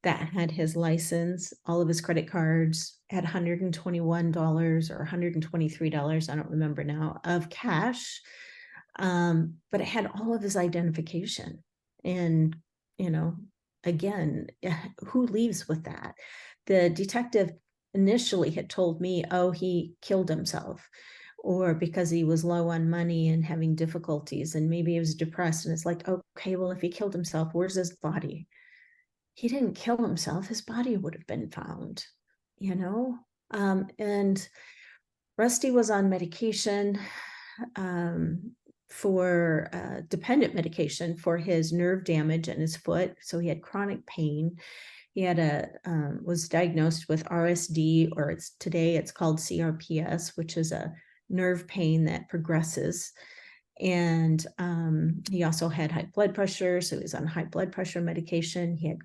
that had his license, all of his credit cards, had $121 or $123, I don't remember now, of cash. But it had all of his identification. And, again, who leaves with that? The detective initially had told me, oh, he killed himself, or because he was low on money and having difficulties, and maybe he was depressed. And it's like, okay, well, if he killed himself, where's his body? He didn't kill himself. His body would have been found, and Rusty was on medication for dependent medication for his nerve damage in his foot. So he had chronic pain. He had was diagnosed with RSD, or today it's called CRPS, which is a nerve pain that progresses. And he also had high blood pressure, so he was on high blood pressure medication. He had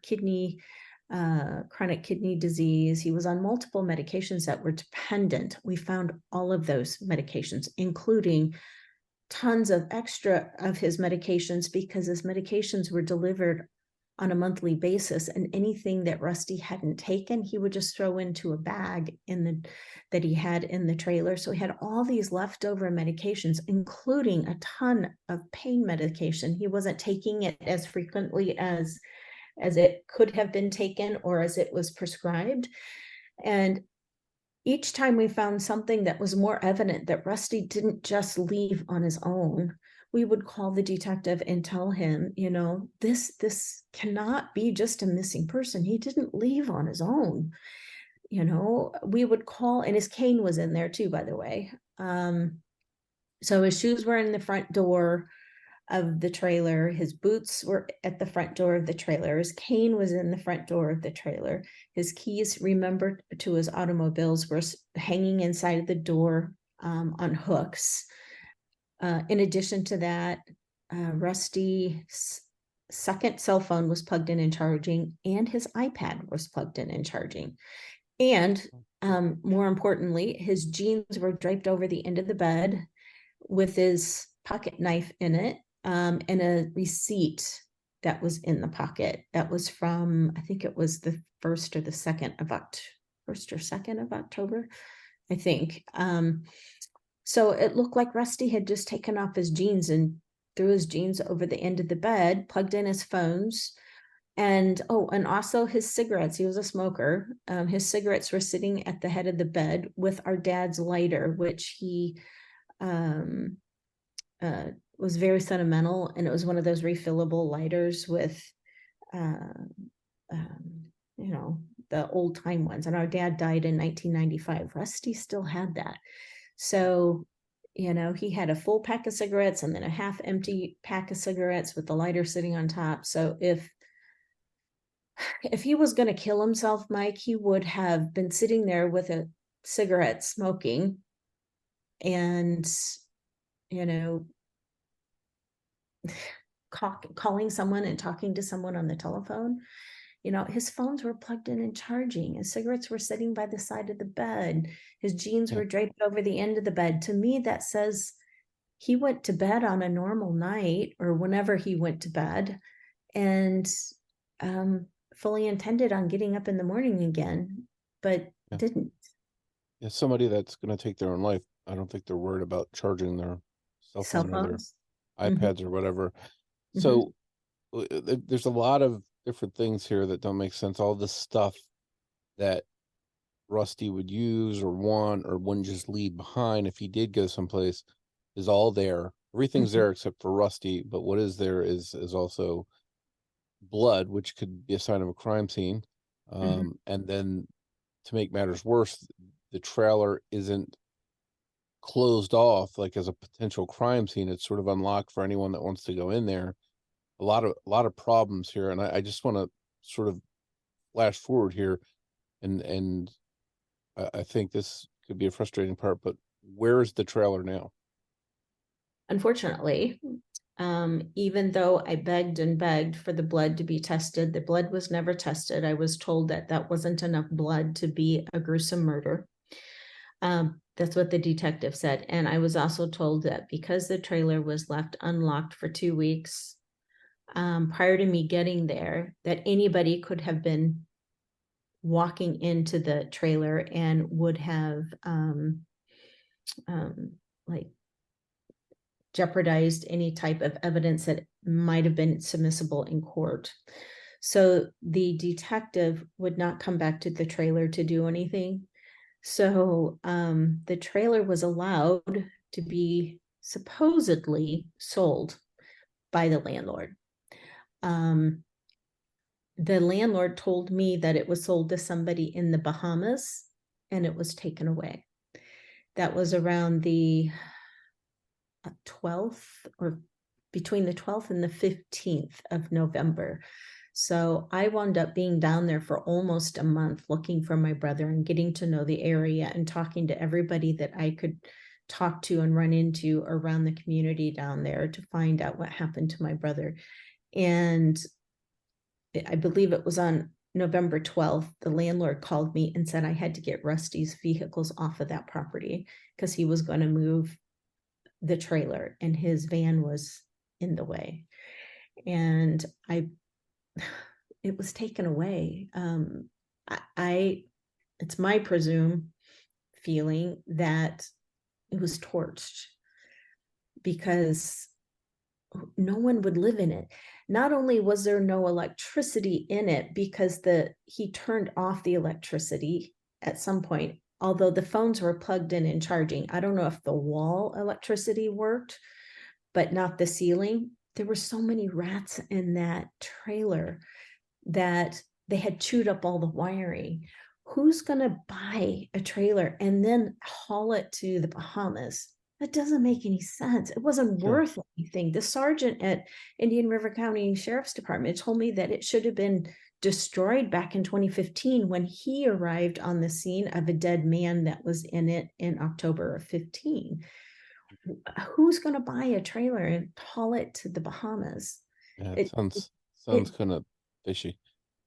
chronic kidney disease. He was on multiple medications that were dependent. We found all of those medications, including tons of extra of his medications, because his medications were delivered on a monthly basis, and anything that Rusty hadn't taken, he would just throw into a bag that he had in the trailer. So he had all these leftover medications, including a ton of pain medication. He wasn't taking it as frequently as it could have been taken or as it was prescribed. And each time we found something that was more evident that Rusty didn't just leave on his own, we would call the detective and tell him, this cannot be just a missing person. He didn't leave on his own. We would call, and his cane was in there too, by the way. So his shoes were in the front door of the trailer. His boots were at the front door of the trailer. His cane was in the front door of the trailer. His keys, remember, to his automobiles were hanging inside of the door on hooks. In addition to that, Rusty's second cell phone was plugged in and charging, and his iPad was plugged in and charging. And more importantly, his jeans were draped over the end of the bed with his pocket knife in it, and a receipt that was in the pocket. That was from, I think it was the 1st or 2nd of October, I think. So it looked like Rusty had just taken off his jeans and threw his jeans over the end of the bed, plugged in his phones, and also his cigarettes. He was a smoker. His cigarettes were sitting at the head of the bed with our dad's lighter, which he was very sentimental, and it was one of those refillable lighters with, the old time ones. And our dad died in 1995. Rusty still had that. So, he had a full pack of cigarettes and then a half empty pack of cigarettes with the lighter sitting on top. So if he was going to kill himself, Mike, he would have been sitting there with a cigarette smoking and, calling someone and talking to someone on the telephone. His phones were plugged in and charging. His cigarettes were sitting by the side of the bed. His jeans were draped over the end of the bed. To me, that says he went to bed on a normal night, or whenever he went to bed, and fully intended on getting up in the morning again, but didn't. Yeah, somebody that's going to take their own life, I don't think they're worried about charging their cell Cell phone or their phones. iPads or whatever. Mhm. So there's a lot of different things here that don't make sense. All this stuff that Rusty would use or want or wouldn't just leave behind if he did go someplace is all there. Everything's there except for Rusty, but what is there is also blood, which could be a sign of a crime scene. And then to make matters worse, the trailer isn't closed off like as a potential crime scene. It's sort of unlocked for anyone that wants to go in there. A lot of problems here, and I just want to sort of flash forward here, and I think this could be a frustrating part, but where is the trailer now? Unfortunately, even though I begged and begged for the blood to be tested, the blood was never tested. I was told that that wasn't enough blood to be a gruesome murder. That's what the detective said. And I was also told that because the trailer was left unlocked for 2 weeks, prior to me getting there, that anybody could have been walking into the trailer and would have like jeopardized any type of evidence that might have been submissible in court. So the detective would not come back to the trailer to do anything. So the trailer was allowed to be supposedly sold by the landlord. The landlord told me that it was sold to somebody in the Bahamas and it was taken away. That was around the 12th, or between the 12th and the 15th of November. So I wound up being down there for almost a month looking for my brother and getting to know the area and talking to everybody that I could talk to and run into around the community down there to find out what happened to my brother. And I believe it was on November 12th, the landlord called me and said I had to get Rusty's vehicles off of that property because he was going to move the trailer and his van was in the way. And it was taken away. It's my presume feeling that it was torched because no one would live in it. Not only was there no electricity in it because he turned off the electricity at some point, although the phones were plugged in and charging. I don't know if the wall electricity worked, but not the ceiling. There were so many rats in that trailer that they had chewed up all the wiring. Who's going to buy a trailer and then haul it to the Bahamas? That doesn't make any sense. It wasn't worth anything. The sergeant at Indian River County Sheriff's Department told me that it should have been destroyed back in 2015 when he arrived on the scene of a dead man that was in it in October of 15. Who's going to buy a trailer and haul it to the Bahamas? Yeah, it sounds kind of fishy.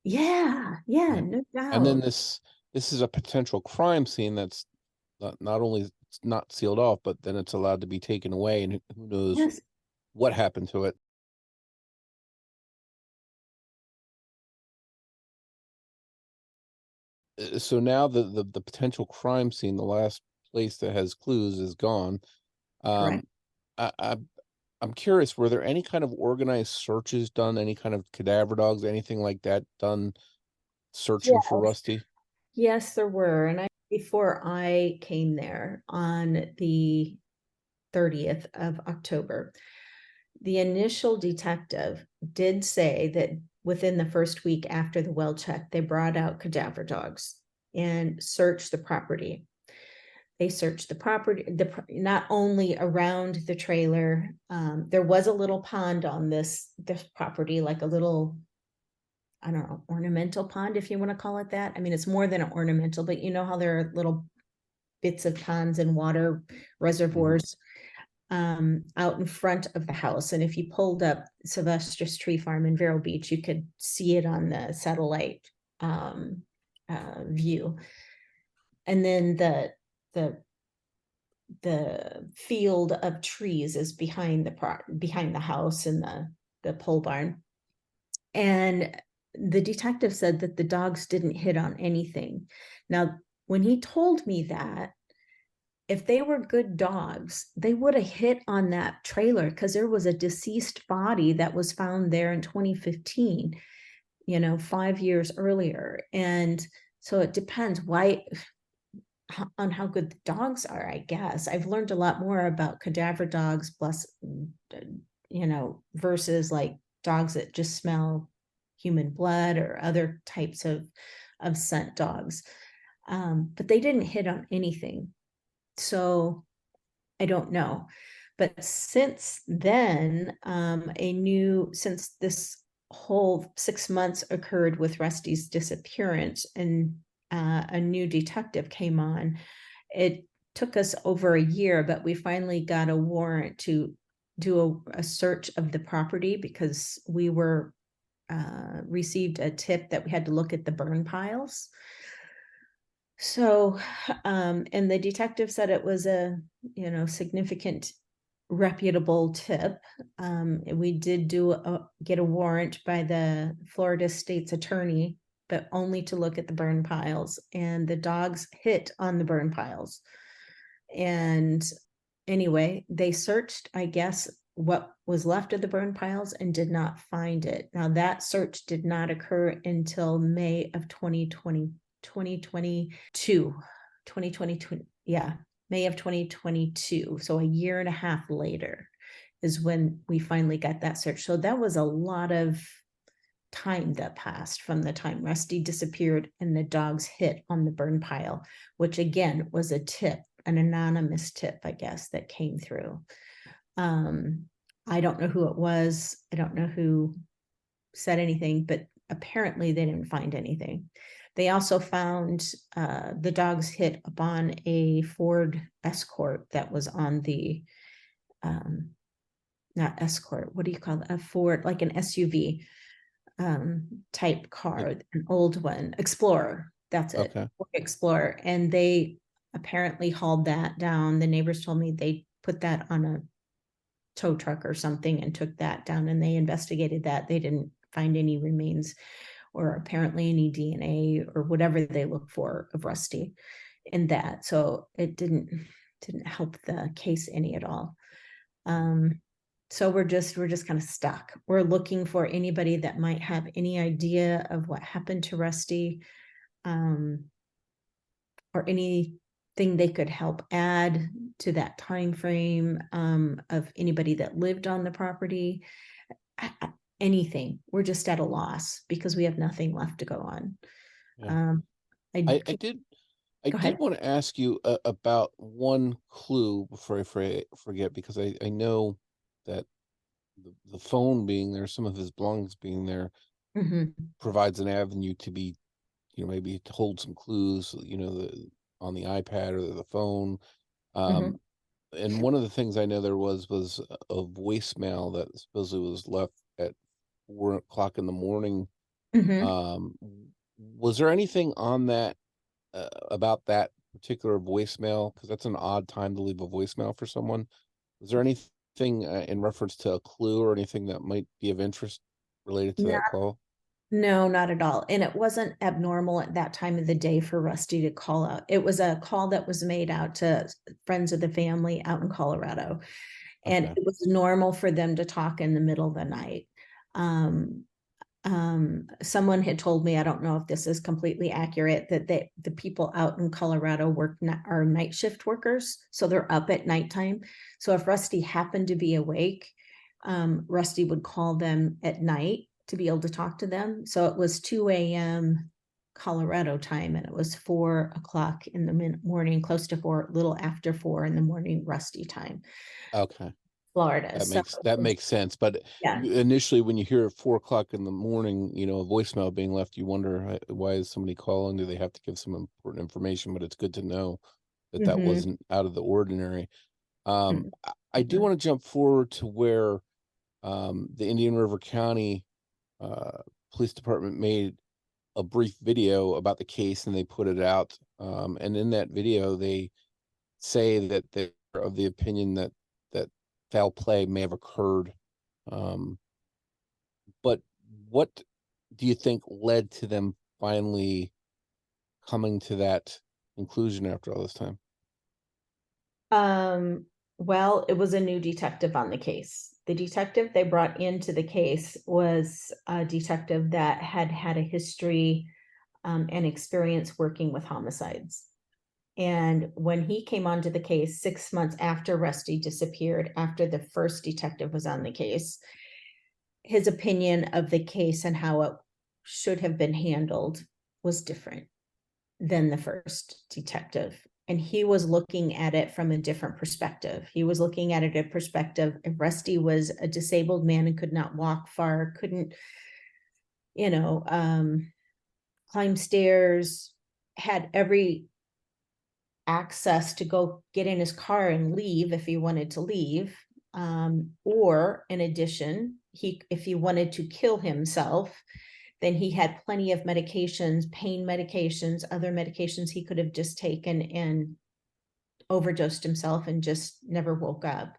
Yeah, no doubt. And then this is a potential crime scene that's not only not sealed off, but then it's allowed to be taken away, and who knows what happened to it. So now the potential crime scene, the last place that has clues, is gone. Correct. I'm curious, were there any kind of organized searches done, any kind of cadaver dogs, anything like that done searching for Rusty? Yes, there were. And before I came there on the 30th of October, the initial detective did say that within the first week after the well check, they brought out cadaver dogs and searched the property. They searched the property, not only around the trailer. There was a little pond on this property, like a little, I don't know, ornamental pond, if you want to call it that. I mean, it's more than an ornamental, but you know how there are little bits of ponds and water reservoirs out in front of the house. And if you pulled up Sylvester's Tree Farm in Vero Beach, you could see it on the satellite view. And then the field of trees is behind the house and the pole barn. And the detective said that the dogs didn't hit on anything. Now, when he told me that, if they were good dogs, they would have hit on that trailer, because there was a deceased body that was found there in 2015, 5 years earlier. And so it depends on how good the dogs are, I guess. I've learned a lot more about cadaver dogs, versus like dogs that just smell human blood or other types of scent dogs. But they didn't hit on anything. So I don't know. But since then, since this whole 6 months occurred with Rusty's disappearance, and a new detective came on, it took us over a year, but we finally got a warrant to do a search of the property, because we were received a tip that we had to look at the burn piles. So, and the detective said it was a, significant, reputable tip. We did get a warrant by the Florida state's attorney, but only to look at the burn piles, and the dogs hit on the burn piles. And anyway, they searched, I guess, what was left of the burn piles and did not find it. Now, that search did not occur until May of 2022. May of 2022. So a year and a half later is when we finally got that search. So that was a lot of time that passed from the time Rusty disappeared and the dogs hit on the burn pile, which again was a tip, an anonymous tip, I guess, that came through. I don't know who it was. I don't know who said anything, but apparently they didn't find anything. They also found the dogs hit upon a Ford Escort that was on the, not Escort, what do you call it? A Ford, like an SUV type car, an old one, Explorer. That's it, Okay. Ford Explorer. And they apparently hauled that down. The neighbors told me they put that on a tow truck or something and took that down, and they investigated that. They didn't find any remains or apparently any DNA or whatever they look for of Rusty in that. So it didn't help the case any at all. So we're just kind of stuck. We're looking for anybody that might have any idea of what happened to Rusty, or anything they could help add to that time frame, of anybody that lived on the property. Anything. We're just at a loss because we have nothing left to go on. Yeah. I did want to ask you about one clue before I forget, because I know that the phone being there, some of his belongings being there, provides an avenue to be, maybe to hold some clues, on the iPad or the phone. And one of the things I know there was a voicemail that supposedly was left at 4 o'clock in the morning. Was there anything on that about that particular voicemail? Because that's an odd time to leave a voicemail for someone. Was there anything in reference to a clue or anything that might be of interest related to that call? No, not at all. And it wasn't abnormal at that time of the day for Rusty to call out. It was a call that was made out to friends of the family out in Colorado. And it was normal for them to talk in the middle of the night. Someone had told me, I don't know if this is completely accurate, that the people out in Colorado are night shift workers. So they're up at nighttime. So if Rusty happened to be awake, Rusty would call them at night to be able to talk to them. So it was 2 a.m. Colorado time, and it was 4 o'clock in the morning, close to 4, little after 4 in the morning, Rusty time. Okay. Florida. That makes sense. But initially, when you hear 4 o'clock in the morning, a voicemail being left, you wonder, why is somebody calling? Do they have to give some important information? But it's good to know that that wasn't out of the ordinary. I do want to jump forward to where the Indian River County Police Department made a brief video about the case, and they put it out. And in that video, they say that they're of the opinion that foul play may have occurred. But what do you think led to them finally coming to that conclusion after all this time? Well, it was a new detective on the case. The detective they brought into the case was a detective that had a history and experience working with homicides. And when he came onto the case 6 months after Rusty disappeared, after the first detective was on the case, his opinion of the case and how it should have been handled was different than the first detective. And he was looking at it from a different perspective. He was looking at it a perspective if Rusty was a disabled man and could not walk far, couldn't, climb stairs, had every access to go get in his car and leave if he wanted to leave. Or in addition, if he wanted to kill himself, then he had plenty of medications, pain medications, other medications he could have just taken and overdosed himself and just never woke up.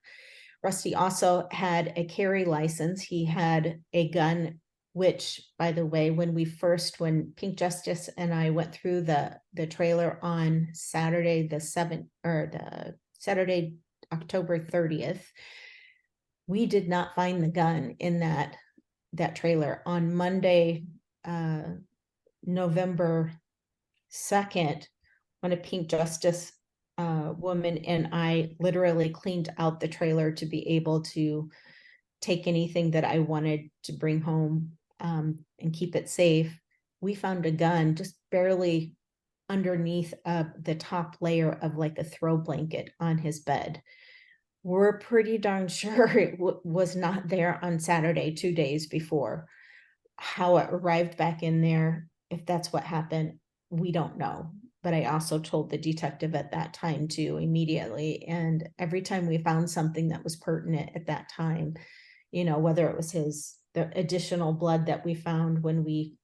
Rusty also had a carry license. He had a gun, which, by the way, when Pink Justice and I went through the trailer on Saturday, Saturday, October 30th, we did not find the gun in that trailer. On Monday, November 2nd, when a Pink Justice woman and I literally cleaned out the trailer to be able to take anything that I wanted to bring home and keep it safe, we found a gun just barely underneath the top layer of like a throw blanket on his bed. We're pretty darn sure it was not there on Saturday, 2 days before. How it arrived back in there, if that's what happened, we don't know. But I also told the detective at that time too, immediately. And every time we found something that was pertinent at that time, whether it was the additional blood that we found when we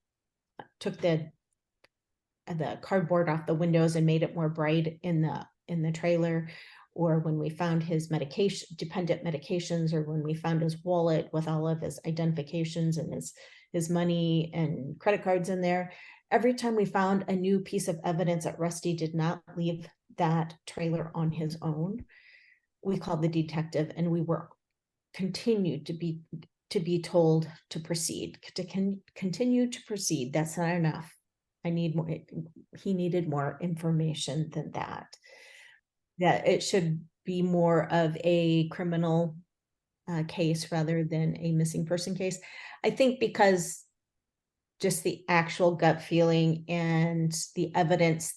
took the cardboard off the windows and made it more bright in the trailer, or when we found his dependent medications, or when we found his wallet with all of his identifications and his money and credit cards in there. Every time we found a new piece of evidence that Rusty did not leave that trailer on his own, we called the detective, and we were continued to be told to proceed, continue to proceed. That's not enough. I need more. He needed more information than that. That it should be more of a criminal case rather than a missing person case. I think because just the actual gut feeling and the evidence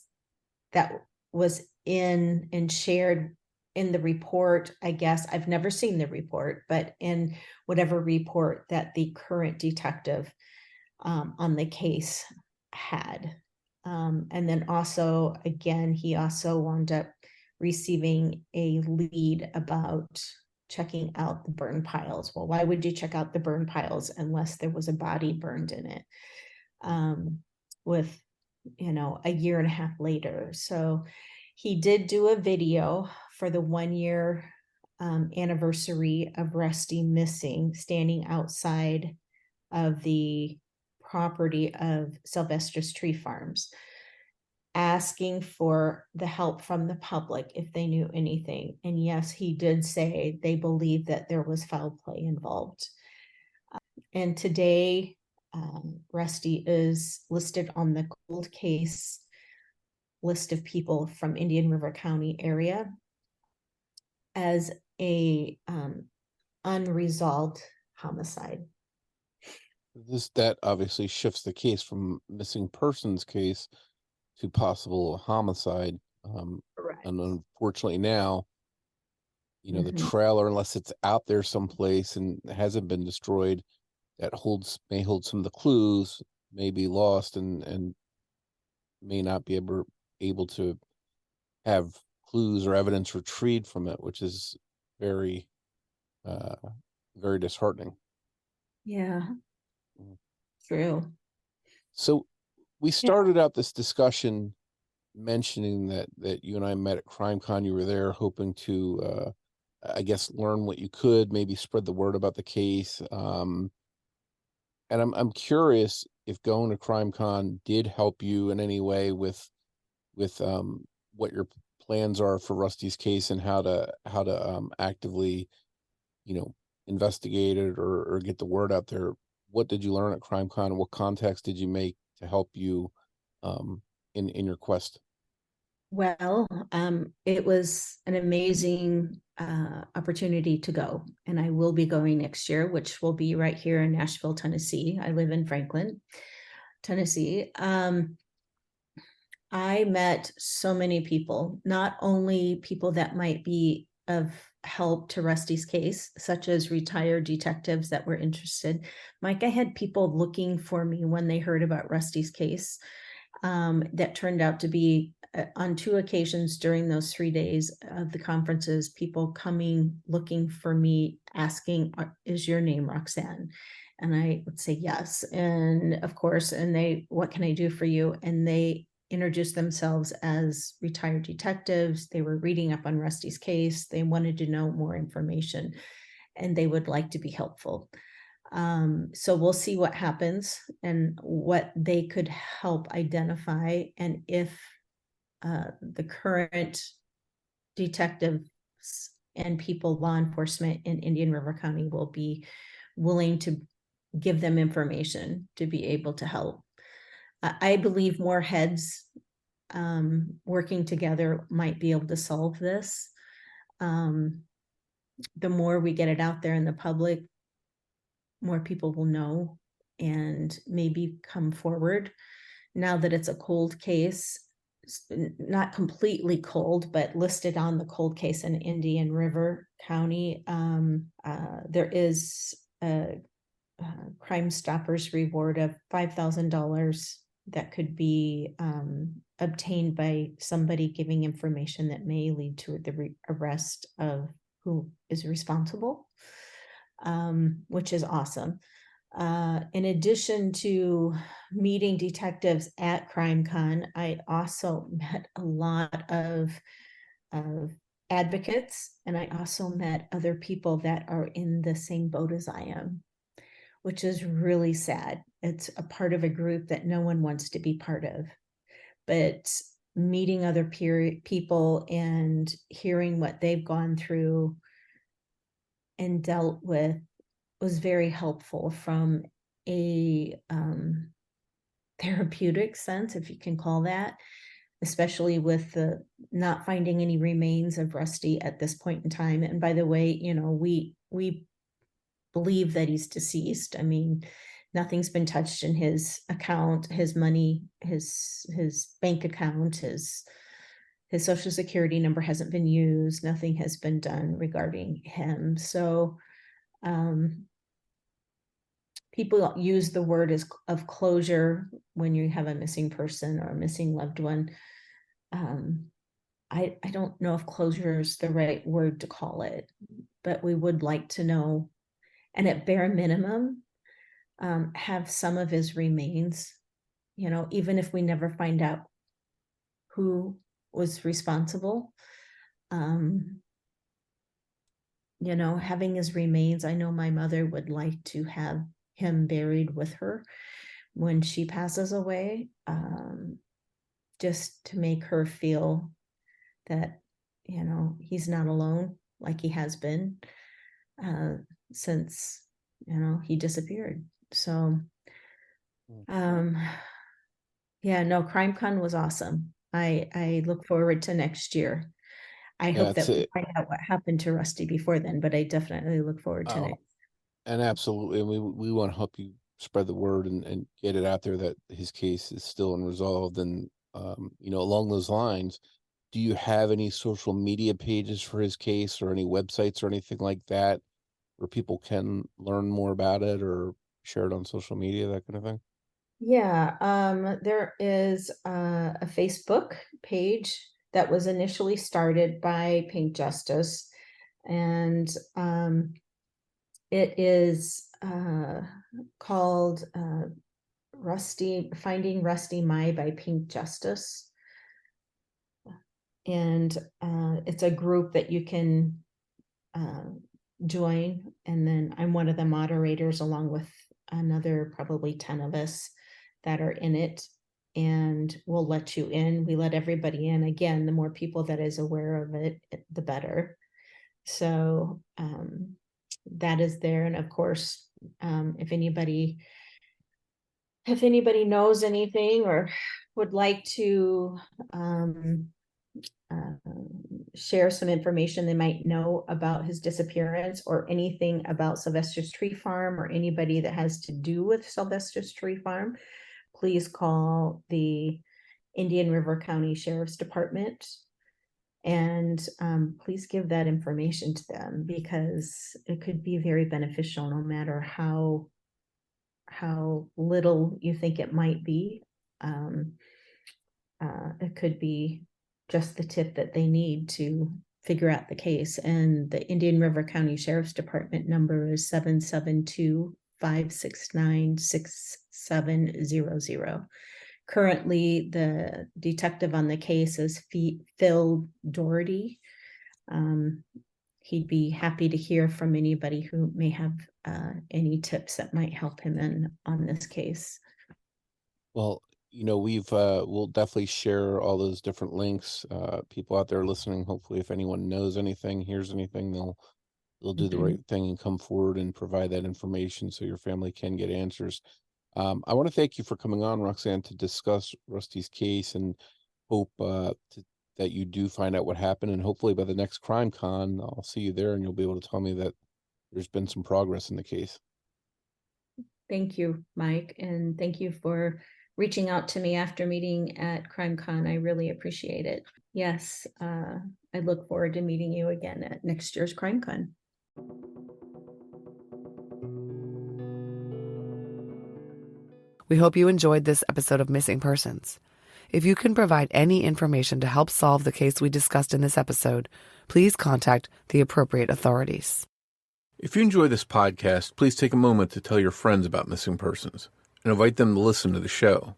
that was in and shared in the report, I guess I've never seen the report, but in whatever report that the current detective on the case had. And then also, again, he also wound up receiving a lead about checking out the burn piles. Well, why would you check out the burn piles unless there was a body burned in it? With, a year and a half later. So he did do a video for the 1 year anniversary of Rusty missing, standing outside of the property of Sylvester's Tree Farms, asking for the help from the public if they knew anything. And yes, he did say they believe that there was foul play involved. And today, Rusty is listed on the cold case list of people from Indian River County area as a unresolved homicide. That obviously shifts the case from missing persons case to possible homicide. Correct. And unfortunately now, Mm-hmm. the trailer, unless it's out there someplace and hasn't been destroyed, that may hold some of the clues, may be lost and may not be able to have clues or evidence retrieved from it, which is very, very disheartening. Yeah. True. So we started out this discussion mentioning that you and I met at CrimeCon. You were there hoping to, I guess, learn what you could, maybe spread the word about the case. And I'm curious if going to CrimeCon did help you in any way with what your plans are for Rusty's case and how to actively, investigate it or get the word out there. What did you learn at CrimeCon? What contacts did you make to help you in your quest? Well, it was an amazing opportunity to go, and I will be going next year, which will be right here in Nashville, Tennessee. I live in Franklin, Tennessee. I met so many people, not only people that might be of help to Rusty's case, such as retired detectives that were interested. Mike, I had people looking for me when they heard about Rusty's case. That turned out to be on 2 occasions during those 3 days of the conferences, people coming, looking for me, asking, is your name Roxanne? And I would say yes. And of course, and they, what can I do for you? And they introduced themselves as retired detectives. They were reading up on Rusty's case. They wanted to know more information and they would like to be helpful. So we'll see what happens and what they could help identify, and if the current detectives and people, law enforcement in Indian River County, will be willing to give them information to be able to help. I believe more heads working together might be able to solve this. The more we get it out there in the public, more people will know and maybe come forward. Now that it's a cold case, not completely cold, but listed on the cold case in Indian River County, there is a Crime Stoppers reward of $5,000 that could be obtained by somebody giving information that may lead to the arrest of who is responsible, which is awesome. In addition to meeting detectives at CrimeCon, I also met a lot of advocates, and I also met other people that are in the same boat as I am, which is really sad. It's a part of a group that no one wants to be part of. But meeting other people and hearing what they've gone through and dealt with was very helpful from a therapeutic sense, if you can call that, especially with the not finding any remains of Rusty at this point in time. And by the way, we believe that he's deceased. I mean, nothing's been touched in his account, his money, his bank account, his social security number hasn't been used. Nothing has been done regarding him. So people use the word of closure when you have a missing person or a missing loved one. I don't know if closure is the right word to call it, but we would like to know, and at bare minimum, have some of his remains, even if we never find out who was responsible. Having his remains, I know my mother would like to have him buried with her when she passes away, just to make her feel that, he's not alone like he has been since, he disappeared. So, CrimeCon was awesome. I look forward to next year. I hope that we find out what happened to Rusty before then, but I definitely look forward to next. And absolutely, we want to help you spread the word and get it out there that his case is still unresolved. And along those lines, do you have any social media pages for his case or any websites or anything like that where people can learn more about it or share it on social media, that kind of thing? Yeah, there is a Facebook page that was initially started by Pink Justice, and it is called Finding Rusty Meye by Pink Justice. And it's a group that you can join, and then I'm one of the moderators along with another probably 10 of us that are in it, and we'll let you in. We let everybody in. Again, the more people that is aware of it, the better. So that is there. And of course, if anybody knows anything or would like to share some information they might know about his disappearance, or anything about Sylvester's Tree Farm, or anybody that has to do with Sylvester's Tree Farm, please call the Indian River County Sheriff's Department, and please give that information to them, because it could be very beneficial, no matter how little you think it might be. It could be just the tip that they need to figure out the case. And the Indian River County Sheriff's Department number is 772-569-6700. Currently, the detective on the case is Phil Doherty. He'd be happy to hear from anybody who may have any tips that might help him on this case. Well, we'll definitely share all those different links. People out there listening, hopefully, if anyone knows anything, hears anything, they'll do the right thing and come forward and provide that information so your family can get answers. I want to thank you for coming on, Roxanne, to discuss Rusty's case, and hope that you do find out what happened. And hopefully by the next Crime Con, I'll see you there and you'll be able to tell me that there's been some progress in the case. Thank you, Mike. And thank you for reaching out to me after meeting at Crime Con. I really appreciate it. Yes, I look forward to meeting you again at next year's Crime Con. We hope you enjoyed this episode of Missing Persons. If you can provide any information to help solve the case we discussed in this episode, please contact the appropriate authorities. If you enjoy this podcast, please take a moment to tell your friends about Missing Persons and invite them to listen to the show.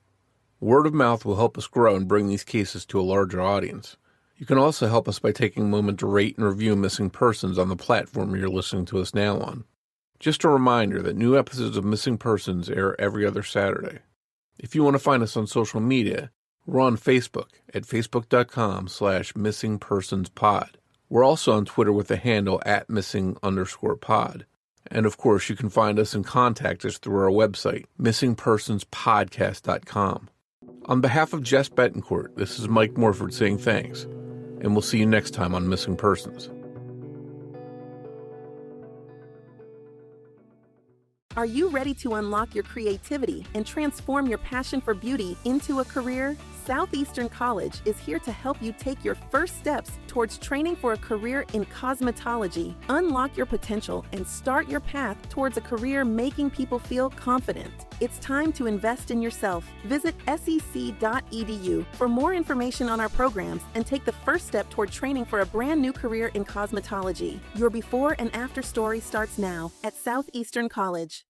Word of mouth will help us grow and bring these cases to a larger audience. You can also help us by taking a moment to rate and review Missing Persons on the platform you're listening to us now on. Just a reminder that new episodes of Missing Persons air every other Saturday. If you want to find us on social media, we're on Facebook at facebook.com/missingpersonspod. We're also on Twitter with the handle @missing_pod. And of course, you can find us and contact us through our website, missingpersonspodcast.com. On behalf of Jess Betancourt, this is Mike Morford saying thanks, and we'll see you next time on Missing Persons. Are you ready to unlock your creativity and transform your passion for beauty into a career? Southeastern College is here to help you take your first steps towards training for a career in cosmetology. Unlock your potential and start your path towards a career making people feel confident. It's time to invest in yourself. Visit sec.edu for more information on our programs and take the first step toward training for a brand new career in cosmetology. Your before and after story starts now at Southeastern College.